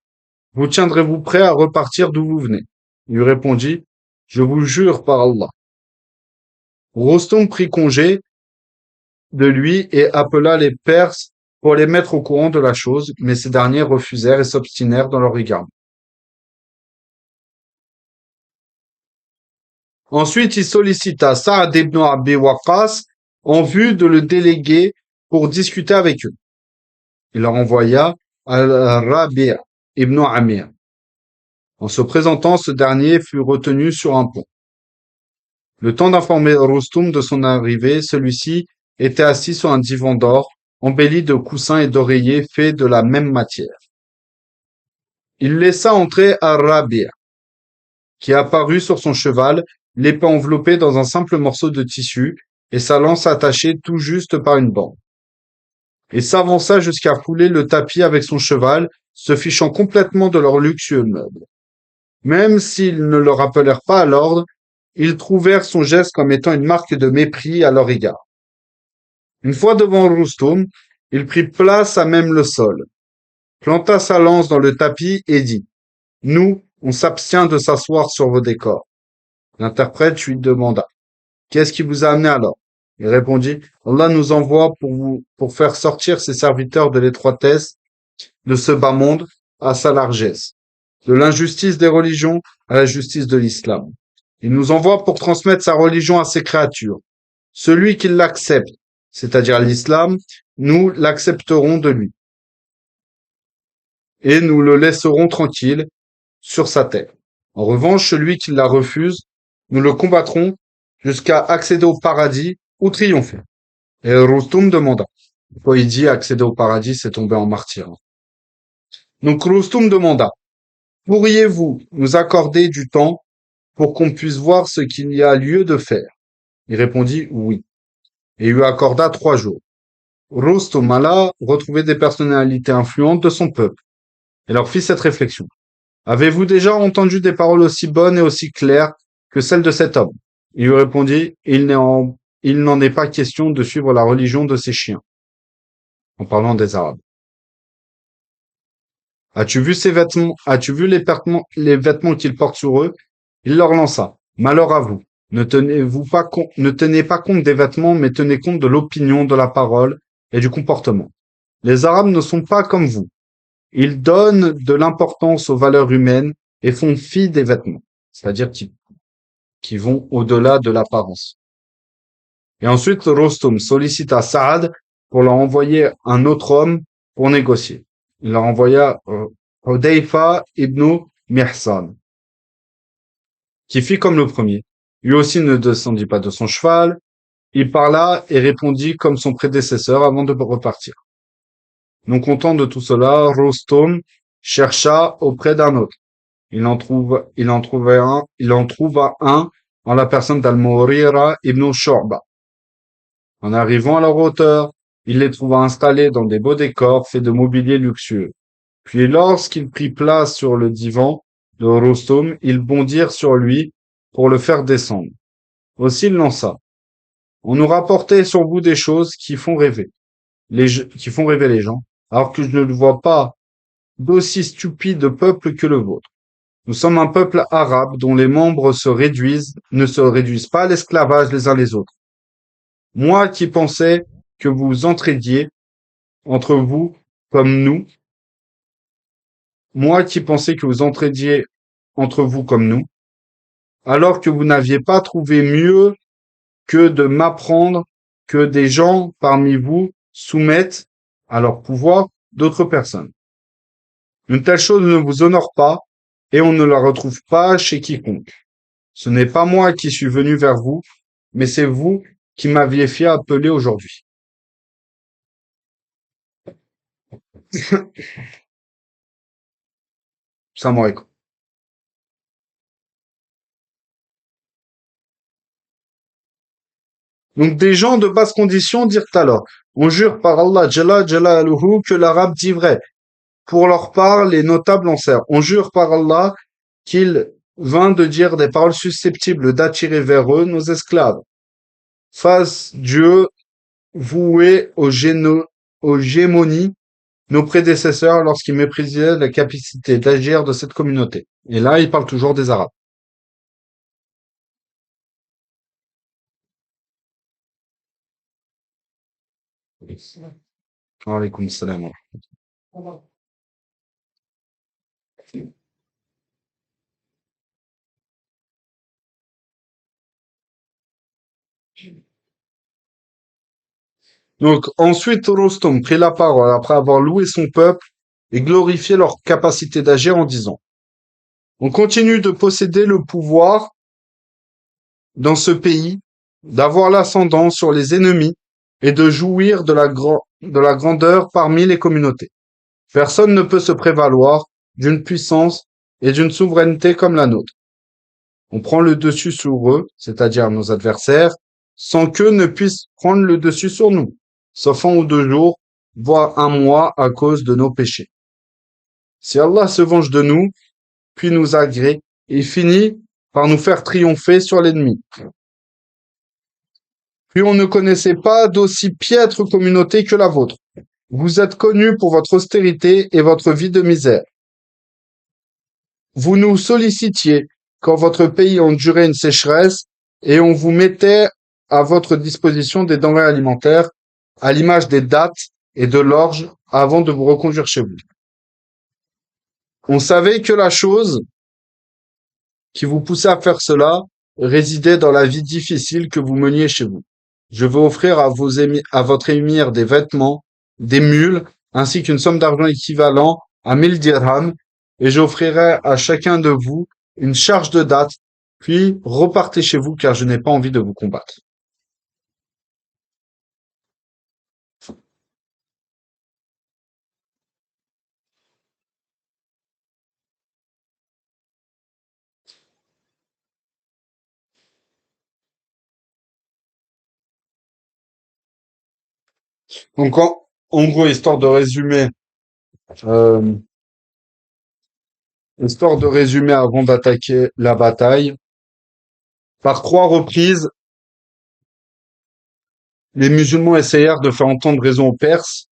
vous tiendrez-vous prêt à repartir d'où vous venez? Il lui répondit: je vous jure par Allah. Rustum prit congé de lui et appela les Perses pour les mettre au courant de la chose, mais ces derniers refusèrent et s'obstinèrent dans leur regard. Ensuite, il sollicita Sa'd ibn Abi Waqqas en vue de le déléguer pour discuter avec eux. Il leur envoya Al-Rabi' ibn Amir. En se présentant, ce dernier fut retenu sur un pont. Le temps d'informer Rustum de son arrivée, celui-ci était assis sur un divan d'or, embelli de coussins et d'oreillers faits de la même matière. Il laissa entrer Ar-Rabi', qui apparut sur son cheval, l'épée enveloppée dans un simple morceau de tissu et sa lance attachée tout juste par une bande. Il s'avança jusqu'à fouler le tapis avec son cheval, se fichant complètement de leurs luxueux meubles. Même s'ils ne le rappelèrent pas à l'ordre, ils trouvèrent son geste comme étant une marque de mépris à leur égard. Une fois devant Rustum, il prit place à même le sol, planta sa lance dans le tapis et dit: Nous, on s'abstient de s'asseoir sur vos décors. L'interprète lui demanda: Qu'est-ce qui vous a amené alors? Il répondit: Allah nous envoie pour faire sortir ses serviteurs de l'étroitesse de ce bas monde à sa largesse, de l'injustice des religions à la justice de l'islam. Il nous envoie pour transmettre sa religion à ses créatures. Celui qui l'accepte, c'est-à-dire l'islam, nous l'accepterons de lui, et nous le laisserons tranquille sur sa terre. En revanche, celui qui la refuse, nous le combattrons jusqu'à accéder au paradis ou triompher. Et Rustum demanda. Quand il dit accéder au paradis, c'est tomber en martyr. Donc Rustum demanda: Pourriez-vous nous accorder du temps pour qu'on puisse voir ce qu'il y a lieu de faire? Il répondit oui, et lui accorda 3 jours. Rustum alla retrouver des personnalités influentes de son peuple, et leur fit cette réflexion. Avez-vous déjà entendu des paroles aussi bonnes et aussi claires que celles de cet homme? Il lui répondit: Il n'en est pas question de suivre la religion de ces chiens, en parlant des Arabes. As-tu vu ces vêtements? As-tu vu les vêtements qu'ils portent sur eux? Il leur lança: Malheur à vous. Ne tenez pas compte des vêtements, mais tenez compte de l'opinion, de la parole et du comportement. Les Arabes ne sont pas comme vous. Ils donnent de l'importance aux valeurs humaines et font fi des vêtements, c'est-à-dire qui vont au-delà de l'apparence. Et ensuite, Rostom sollicita Saad pour leur envoyer un autre homme pour négocier. Il leur envoya Hudayfa ibn Mihsan, qui fit comme le premier. Lui aussi ne descendit pas de son cheval, il parla et répondit comme son prédécesseur avant de repartir. Non content de tout cela, Rostom chercha auprès d'un autre. Il en trouva un en la personne d'Al-Mughira ibn Shu'ba. En arrivant à leur hauteur, il les trouva installés dans des beaux décors faits de mobilier luxueux. Puis lorsqu'il prit place sur le divan de Rostom, ils bondirent sur lui pour le faire descendre. Aussi il lança: On nous rapportait sur vous des choses qui font rêver les gens, alors que je ne vois pas d'aussi stupide peuple que le vôtre. Nous sommes un peuple arabe dont les membres ne se réduisent pas à l'esclavage les uns les autres. Moi qui pensais que vous entraidiez entre vous comme nous, moi qui pensais que vous entraidiez entre vous comme nous, alors que vous n'aviez pas trouvé mieux que de m'apprendre que des gens parmi vous soumettent à leur pouvoir d'autres personnes. Une telle chose ne vous honore pas, et on ne la retrouve pas chez quiconque. Ce n'est pas moi qui suis venu vers vous, mais c'est vous qui m'aviez fait appeler aujourd'hui. Salam alaikum. Donc des gens de basse condition dirent alors: On jure par Allah Jalla Jalaluhu que l'arabe dit vrai. Pour leur part, les notables lancèrent: On jure par Allah qu'il vint de dire des paroles susceptibles d'attirer vers eux nos esclaves. Fasse Dieu voué aux gémonies nos prédécesseurs lorsqu'ils méprisaient la capacité d'agir de cette communauté. Et là, il parle toujours des Arabes. Alaykoum salam. Donc ensuite, Rostom prit la parole après avoir loué son peuple et glorifié leur capacité d'agir en disant: On continue de posséder le pouvoir dans ce pays, d'avoir l'ascendant sur les ennemis et de jouir de la grandeur parmi les communautés. Personne ne peut se prévaloir d'une puissance et d'une souveraineté comme la nôtre. On prend le dessus sur eux, c'est-à-dire nos adversaires, sans qu'eux ne puissent prendre le dessus sur nous, sauf 1 ou 2 jours, voire un mois à cause de nos péchés. Si Allah se venge de nous, puis nous agrée, il finit par nous faire triompher sur l'ennemi. Puis on ne connaissait pas d'aussi piètre communauté que la vôtre. Vous êtes connus pour votre austérité et votre vie de misère. Vous nous sollicitiez quand votre pays endurait une sécheresse et on vous mettait à votre disposition des denrées alimentaires, à l'image des dattes et de l'orge, avant de vous reconduire chez vous. On savait que la chose qui vous poussait à faire cela résidait dans la vie difficile que vous meniez chez vous. Je veux offrir à votre émir des vêtements, des mules, ainsi qu'une somme d'argent équivalent à 1000 dirhams, et j'offrirai à chacun de vous une charge de date, puis repartez chez vous car je n'ai pas envie de vous combattre. Donc, en gros, euh, histoire de résumer avant d'attaquer la bataille, par 3 reprises, les musulmans essayèrent de faire entendre raison aux Perses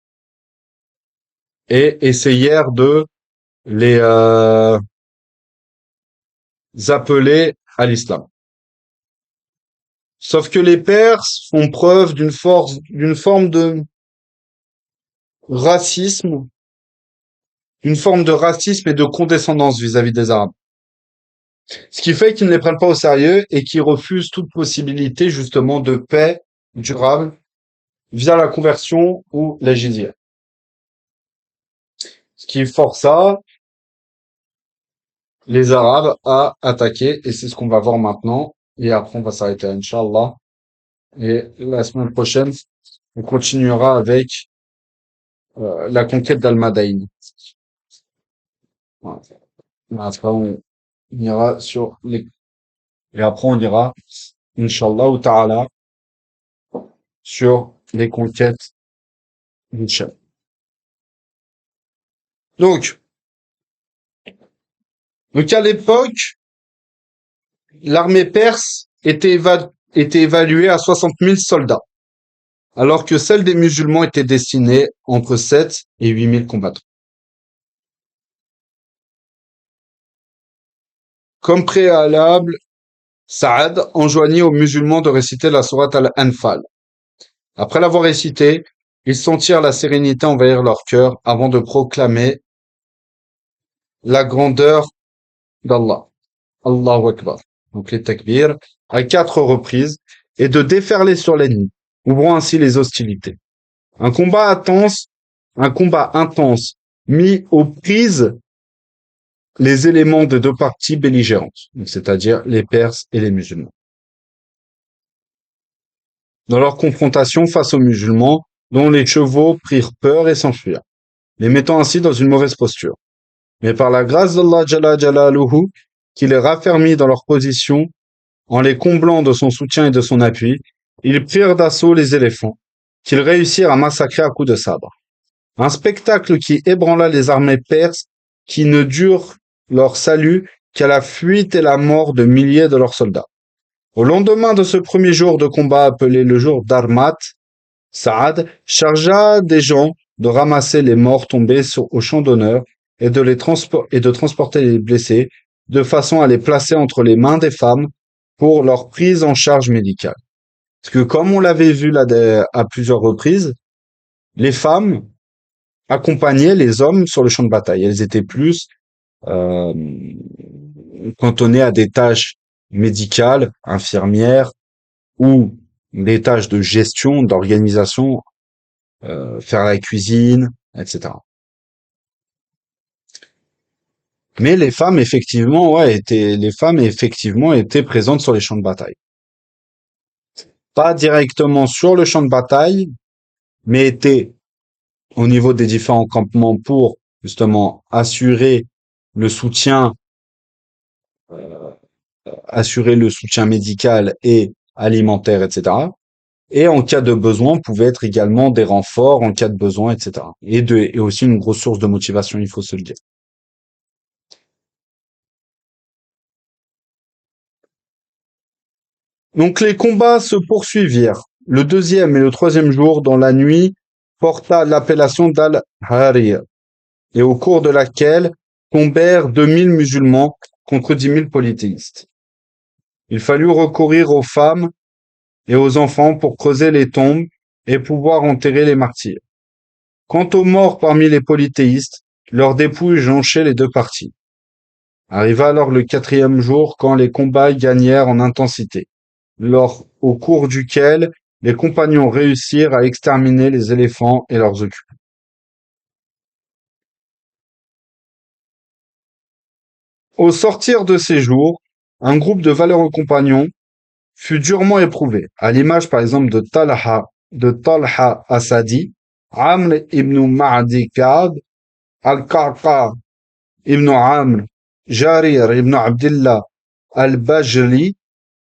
et essayèrent de les appeler à l'islam. Sauf que les Perses font preuve d'une forme de racisme, d'une forme de racisme et de condescendance vis-à-vis des Arabes. Ce qui fait qu'ils ne les prennent pas au sérieux et qu'ils refusent toute possibilité justement de paix durable via la conversion ou la jizya. Ce qui força les Arabes à attaquer, et c'est ce qu'on va voir maintenant. Et après, on va s'arrêter, Inch'Allah. Et la semaine prochaine, on continuera avec la conquête d'Al-Madain. Voilà. Après, on ira sur les... Et après, on ira, Inch'Allah ou Ta'ala, sur les conquêtes d'Hisham. Donc, à l'époque, l'armée perse était évaluée à 60 000 soldats, alors que celle des musulmans était destinée entre 7 et 8 000 combattants. Comme préalable, Saad enjoignit aux musulmans de réciter la sourate Al-Anfal. Après l'avoir récité, ils sentirent la sérénité envahir leur cœur avant de proclamer la grandeur d'Allah. Allahu Akbar. Donc les takbirs à 4 reprises et de déferler sur l'ennemi, ouvrant ainsi les hostilités. Un combat intense mis aux prises les éléments des 2 parties belligérantes, c'est-à-dire les Perses et les musulmans. Dans leur confrontation face aux musulmans, dont les chevaux prirent peur et s'enfuirent, les mettant ainsi dans une mauvaise posture. Mais par la grâce d'Allah Jalla Jalaluhu, qui les raffermit dans leur position, en les comblant de son soutien et de son appui, ils prirent d'assaut les éléphants, qu'ils réussirent à massacrer à coups de sabre. Un spectacle qui ébranla les armées perses, qui ne durent leur salut qu'à la fuite et la mort de milliers de leurs soldats. Au lendemain de ce premier jour de combat appelé le jour d'Armat, Saad chargea des gens de ramasser les morts tombés au champ d'honneur et de transporter les blessés de façon à les placer entre les mains des femmes pour leur prise en charge médicale. Parce que comme on l'avait vu là à plusieurs reprises, les femmes accompagnaient les hommes sur le champ de bataille. Elles étaient plus euh, cantonnées à des tâches médicales, infirmières ou des tâches de gestion, d'organisation, faire la cuisine, etc. Mais les femmes effectivement étaient présentes sur les champs de bataille. Pas directement sur le champ de bataille, mais étaient au niveau des différents campements pour justement assurer le soutien, assurer le soutien médical et alimentaire, etc. Et en cas de besoin, pouvaient être également des renforts en cas de besoin, etc. Et aussi une grosse source de motivation, il faut se le dire. Donc les combats se poursuivirent. Le deuxième et le troisième jour, dans la nuit, porta l'appellation d'Al-Harir, et au cours de laquelle tombèrent 2000 musulmans contre 10 000 polythéistes. Il fallut recourir aux femmes et aux enfants pour creuser les tombes et pouvoir enterrer les martyrs. Quant aux morts parmi les polythéistes, leurs dépouilles jonchaient les deux parties. Arriva alors le quatrième jour quand les combats gagnèrent en intensité, au cours duquel les compagnons réussirent à exterminer les éléphants et leurs occupants. Au sortir de ces jours, un groupe de valeureux compagnons fut durement éprouvé, à l'image par exemple de Talha Asadi, Amr ibn Ma'di Ka'b, Al-Qaqa ibn Amr, Jarir ibn Abdullah al-Bajli,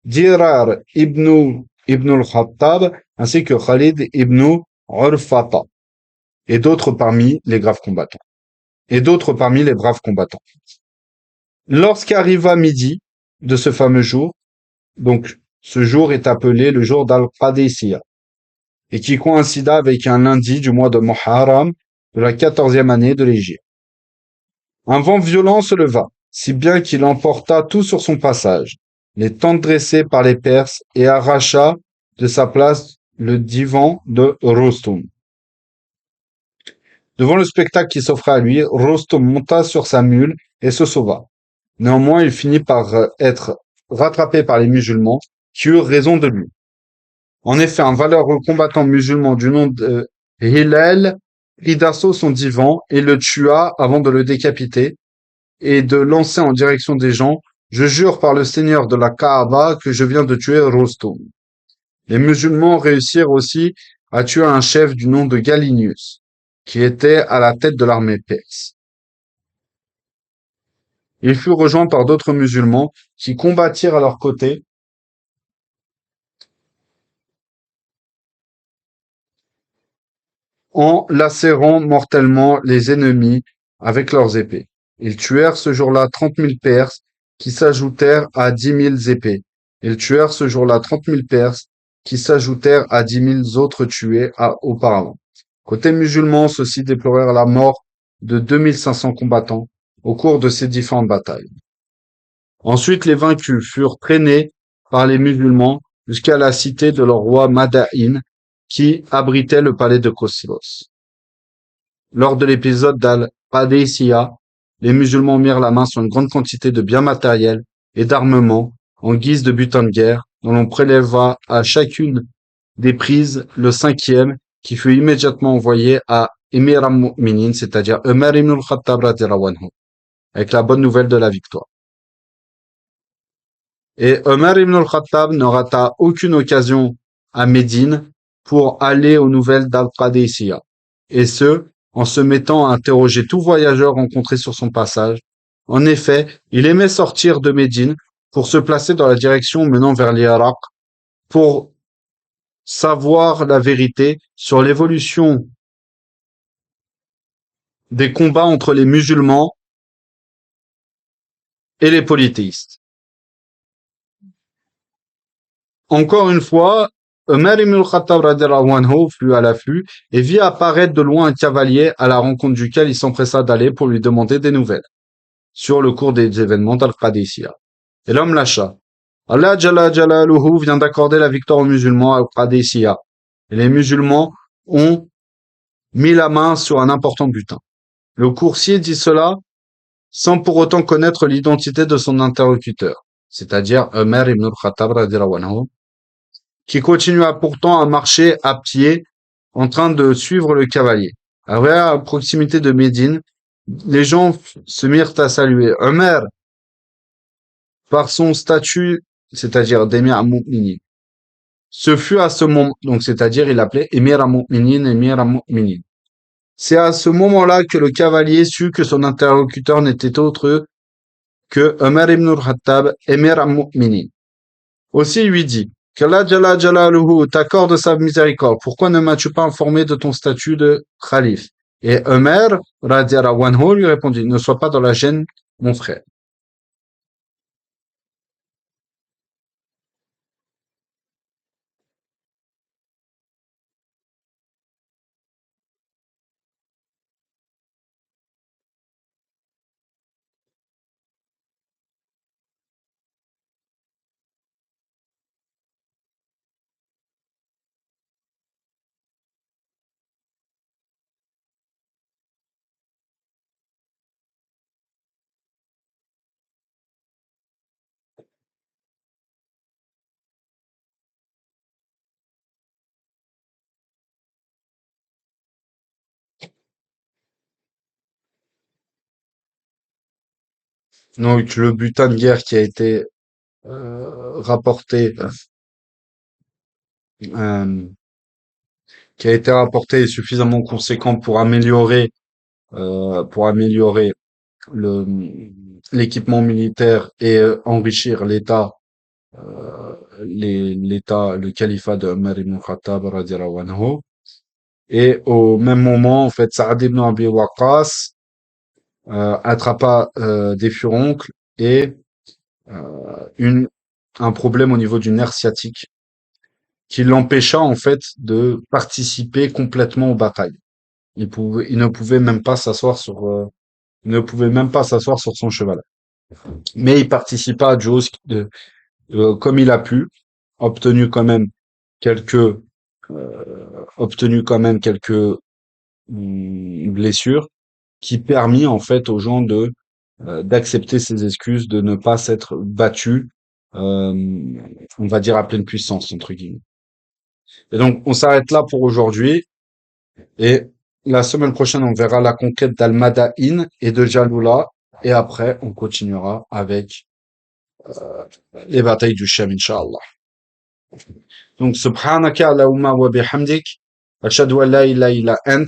Dirar ibn al-Khattab, ainsi que Khalid ibn Urfata, et d'autres parmi les braves combattants. Lorsqu'arriva midi de ce fameux jour, donc ce jour est appelé le jour d'Al-Qadisiyah, et qui coïncida avec un lundi du mois de Muharram de la 14e année de l'Hégire. Un vent violent se leva, si bien qu'il emporta tout sur son passage, les tentes dressées par les Perses, et arracha de sa place le divan de Rostom. Devant le spectacle qui s'offrait à lui, Rostom monta sur sa mule et se sauva. Néanmoins, il finit par être rattrapé par les musulmans, qui eurent raison de lui. En effet, un valeureux combattant musulman du nom de Hillel prit d'assaut son divan et le tua avant de le décapiter et de lancer en direction des gens: Je jure par le Seigneur de la Kaaba que je viens de tuer Rostom. Les musulmans réussirent aussi à tuer un chef du nom de Galinius, qui était à la tête de l'armée perse. Il fut rejoint par d'autres musulmans qui combattirent à leur côté en lacérant mortellement les ennemis avec leurs épées. Ils tuèrent ce jour-là 30 000 Perses qui s'ajoutèrent à 10 000 épées. Ils tuèrent ce jour-là 30 000 Perses qui s'ajoutèrent à 10 000 autres tués auparavant. Côté musulman, ceux-ci déplorèrent la mort de 2500 combattants au cours de ces différentes batailles. Ensuite, les vaincus furent traînés par les musulmans jusqu'à la cité de leur roi Madain, qui abritait le palais de Khosrow. Lors de l'épisode d'Al-Qadisiyah, les musulmans mirent la main sur une grande quantité de biens matériels et d'armements en guise de butin de guerre, dont l'on préleva à chacune des prises le cinquième, qui fut immédiatement envoyé à Emir al-Mu'minin, c'est-à-dire Omar ibn al-Khattab radhiyallahu anhu, avec la bonne nouvelle de la victoire. Et Omar ibn al-Khattab ne rata aucune occasion à Médine pour aller aux nouvelles d'Al-Qadisiyah, et ce, en se mettant à interroger tout voyageur rencontré sur son passage. En effet, il aimait sortir de Médine pour se placer dans la direction menant vers l'Irak, pour savoir la vérité sur l'évolution des combats entre les musulmans et les polythéistes. Encore une fois, Omar ibn al-Khattab radhiyallahu anhu fut à l'affût et vit apparaître de loin un cavalier à la rencontre duquel il s'empressa d'aller pour lui demander des nouvelles sur le cours des événements d'Al-Qadisiyah. Et l'homme lâcha. Allah Jalla Jalaluhu vient d'accorder la victoire aux musulmans à Al-Qadisiyah. Et les musulmans ont mis la main sur un important butin. Le coursier dit cela sans pour autant connaître l'identité de son interlocuteur, c'est-à-dire Omar ibn al-Khattab radhiyallahu anhu, qui continua pourtant à marcher à pied en train de suivre le cavalier. Arrivé à proximité de Médine, les gens se mirent à saluer Omar par son statut, c'est-à-dire d'émir al-Mu'minin. Ce fut à ce moment, donc c'est-à-dire il appelait émir al-Mu'minin, émir al-Mu'minin. C'est à ce moment-là que le cavalier sut que son interlocuteur n'était autre que Omar ibn al-Khattab, émir al-Mu'minin. Aussi il lui dit, qu'Allah Jalla Jalaluhu t'accorde sa miséricorde. Pourquoi ne m'as-tu pas informé de ton statut de calife? Et Omer, radiallahu anhu, lui répondit, ne sois pas dans la gêne, mon frère. Donc, le butin de guerre rapporté, euh, qui a été rapporté est suffisamment conséquent pour améliorer le, l'équipement militaire et enrichir le califat de Omar ibn Khattab radiallahu anhu. Et au même moment, en fait, Saad ibn Abi Waqqas attrapa des furoncles et une, un problème au niveau du nerf sciatique qui l'empêcha en fait de participer complètement aux batailles. Il ne pouvait même pas s'asseoir il ne pouvait même pas s'asseoir sur son cheval. Mais il participa à Jaws comme il a pu, obtenu quand même quelques, obtenu quand même quelques blessures qui permit en fait aux gens d'accepter ses excuses, de ne pas s'être battus, on va dire à pleine puissance entre guillemets. Et donc on s'arrête là pour aujourd'hui et la semaine prochaine on verra la conquête d'Al-Madain et de Jalula et après on continuera avec les batailles du Shem Inch'Allah. Donc subhanaka Allahumma wa bihamdik ashhadu an la ilaha illa ant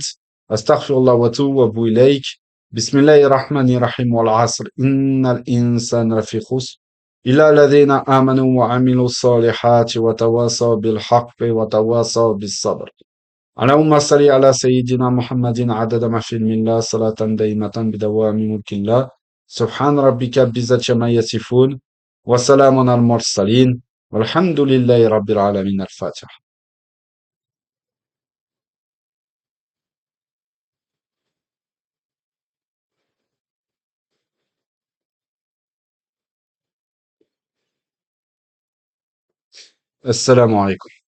astaghfirullah wa atubu ilayk. بسم الله الرحمن الرحيم والعصر إن الإنسان لفي خسر إلا الذين آمنوا وعملوا الصالحات وتواصوا بالحق وتواصوا بالصبر اللهم صل على سيدنا محمد عدد ما في علم الله صلاة دائمة بدوام ملك الله سبحان ربك بعزة ما يصفون وسلام على المرسلين والحمد لله رب العالمين الفاتحة. السلام عليكم.